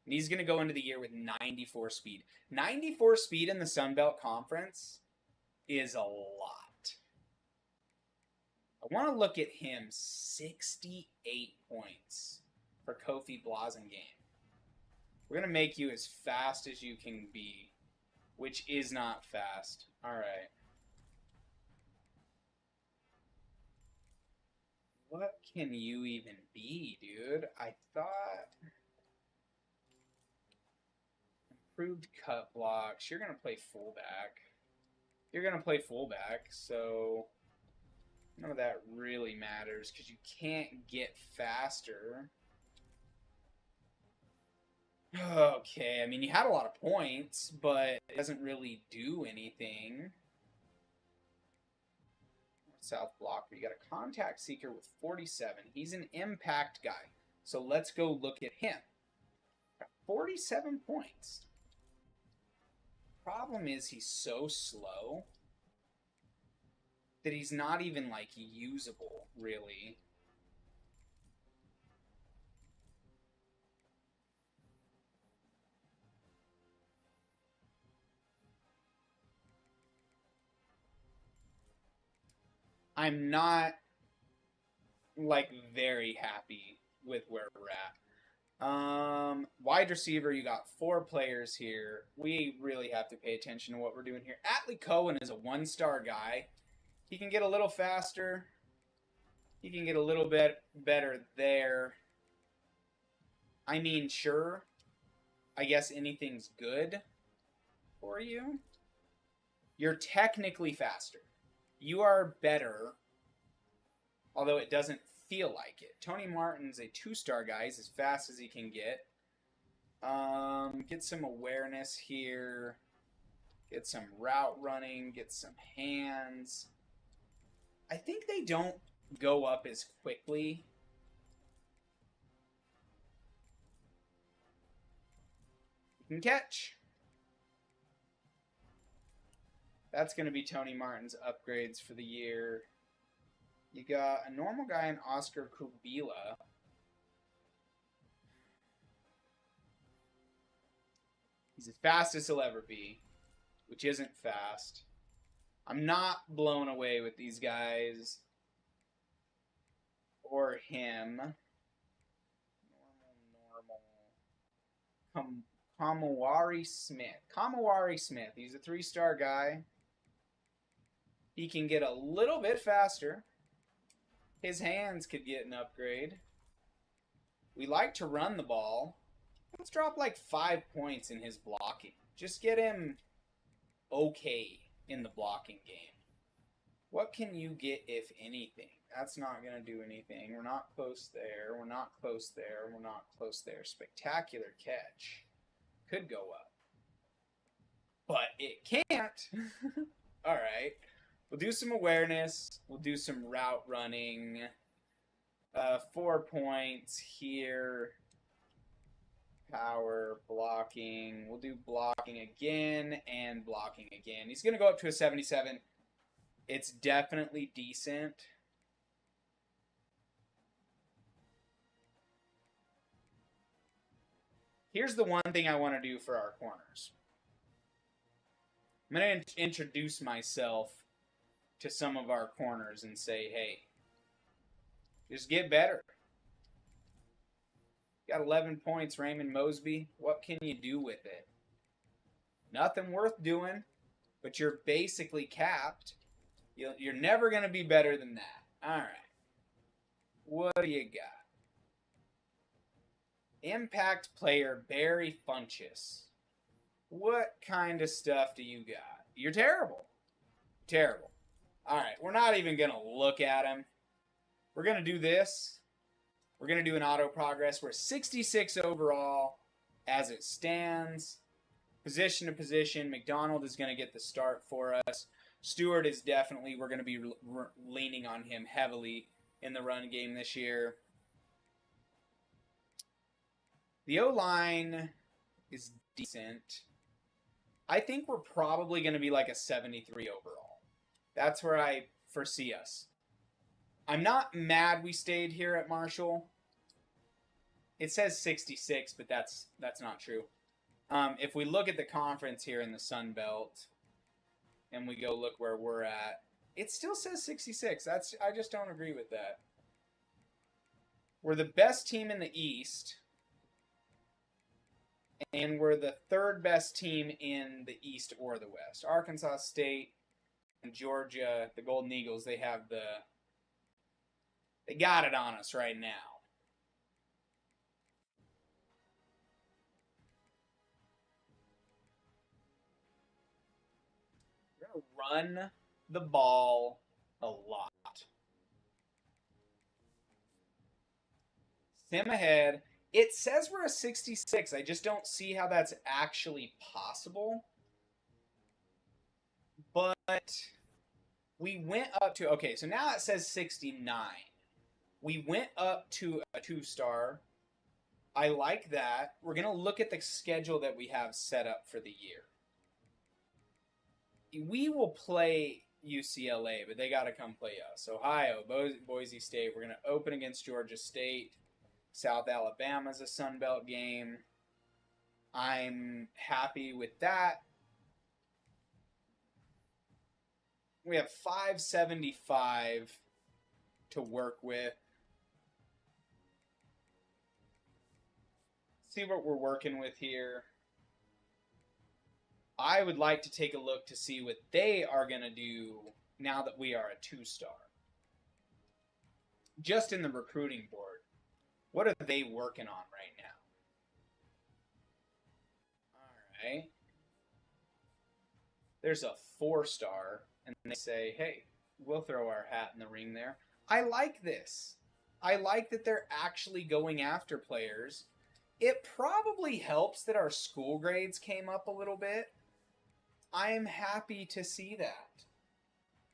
And he's going to go into the year with 94 speed. 94 speed in the Sun Belt Conference is a lot. I want to look at him. 68 points for Kofi Blasingame. We're going to make you as fast as you can be, which is not fast. All right. What can you even be, dude? I thought... improved cut blocks. You're going to play fullback. You're going to play fullback, so none of that really matters because you can't get faster. Okay, I mean, you had a lot of points, but it doesn't really do anything. South blocker. You got a contact seeker with 47. He's an impact guy. So let's go look at him. Got 47 points. Problem is he's so slow that he's not even like usable, really. I'm not like very happy with where we're at. Wide receiver, you got 4 players here. We really have to pay attention to what we're doing here. Adhd Cohen is a 1-star guy. He can get a little faster. He can get a little bit better there. I mean, sure. I guess anything's good for you. You're technically faster. You are better, although it doesn't feel like it. Tony Martin's a 2-star guy. He's as fast as he can get. Get some awareness here. Get some route running. Get some hands. I think they don't go up as quickly. You can catch. That's going to be Tony Martin's upgrades for the year. You got a normal guy in Oscar Kubila. He's as fast as he'll ever be, which isn't fast. I'm not blown away with these guys or him. Normal. Kamawari Smith. He's a 3-star guy. He can get a little bit faster. His hands could get an upgrade. We like to run the ball. Let's drop like 5 points in his blocking. Just get him okay in the blocking game. What can you get, if anything? That's not going to do anything. We're not close there. We're not close there. We're not close there. Spectacular catch. Could go up. But it can't. All right. We'll do some awareness. We'll do some route running. 4 points here. Power, blocking. We'll do blocking again and blocking again. He's going to go up to a 77. It's definitely decent. Here's the one thing I want to do for our corners. I'm going to introduce myself to some of our corners and say, hey, just get better. Got 11 points, Raymond Mosby. What can you do with it? Nothing worth doing, but you're basically capped. You're never going to be better than that. All right. What do you got? Impact player Barry Funchess. What kind of stuff do you got? You're terrible. Terrible. All right. We're not even going to look at him. We're going to do this. We're going to do an auto progress. We're 66 overall as it stands. Position to position. McDonald is going to get the start for us. Stewart is definitely, we're going to be leaning on him heavily in the run game this year. The O-line is decent. I think we're probably going to be like a 73 overall. That's where I foresee us. I'm not mad we stayed here at Marshall. It says 66, but that's not true. If we look at the conference here in the Sun Belt, and we go look where we're at, it still says 66. I just don't agree with that. We're the best team in the East, and we're the 3rd best team in the East or the West. Arkansas State and Georgia, the Golden Eagles, they got it on us right now. run the ball a lot. Sim ahead. It says we're a 66. I just don't see how that's actually possible. But we went up to, okay, so now it says 69. We went up to a 2-star. I like that. We're going to look at the schedule that we have set up for the year. We will play UCLA, but they got to come play us. Ohio, Boise State. We're going to open against Georgia State. South Alabama's a Sun Belt game. I'm happy with that. We have 575 to work with. See what we're working with here. I would like to take a look to see what they are going to do now that we are a 2-star. Just in the recruiting board. What are they working on right now? All right. There's a 4-star, and they say, hey, we'll throw our hat in the ring there. I like this. I like that they're actually going after players. It probably helps that our school grades came up a little bit. I am happy to see that.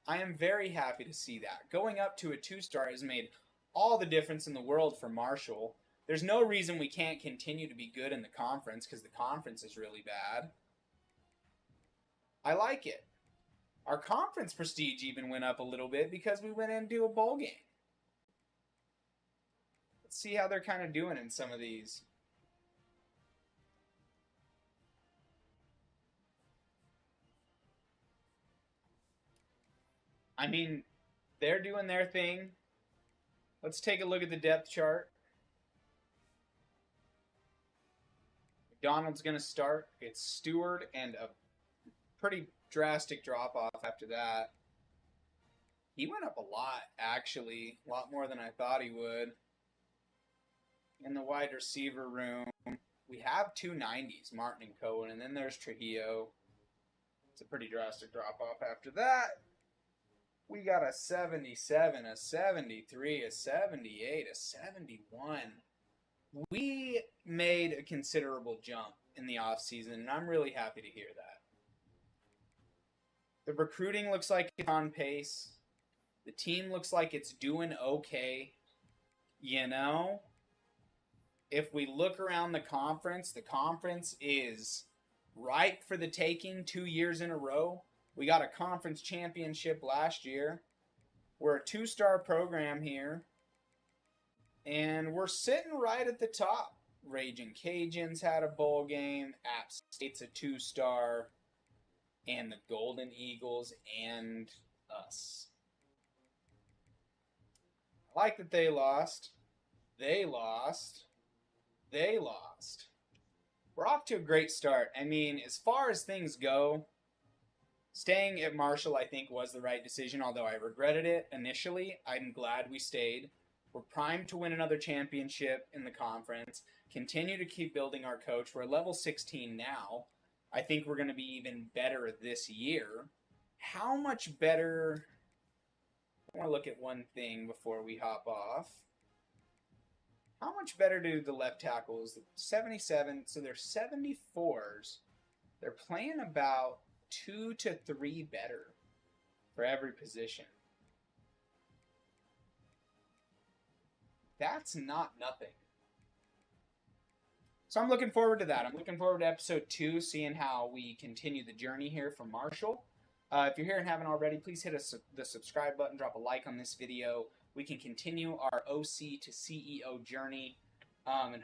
I am very happy to see that. Going up to a 2-star has made all the difference in the world for Marshall. There's no reason we can't continue to be good in the conference because the conference is really bad. I like it. Our conference prestige even went up a little bit because we went into a bowl game. Let's see how they're kind of doing in some of these. I mean, they're doing their thing. Let's take a look at the depth chart. McDonald's going to start. It's Stewart and a pretty drastic drop-off after that. He went up a lot, actually. A lot more than I thought he would. In the wide receiver room, we have 2 90s, Martin and Cohen, and then there's Trujillo. It's a pretty drastic drop-off after that. We got a 77, a 73, a 78, a 71. We made a considerable jump in the offseason, and I'm really happy to hear that. The recruiting looks like it's on pace. The team looks like it's doing okay. You know, if we look around the conference is ripe for the taking 2 years in a row. We got a conference championship last year. We're a 2-star program here. And we're sitting right at the top. Raging Cajuns had a bowl game. App State's a 2-star. And the Golden Eagles and us. I like that they lost. They lost. They lost. We're off to a great start. I mean, as far as things go, staying at Marshall, I think, was the right decision, although I regretted it initially. I'm glad we stayed. We're primed to win another championship in the conference, continue to keep building our coach. We're level 16 now. I think we're going to be even better this year. How much better? I want to look at one thing before we hop off. How much better do the left tackles? 77, so they're 74s. They're playing about 2 to 3 better for every position. That's not nothing. So I'm looking forward to that. I'm looking forward to episode 2, seeing how we continue the journey here from Marshall. If you're here and haven't already, please hit the subscribe button, drop a like on this video. We can continue our OC to CEO journey and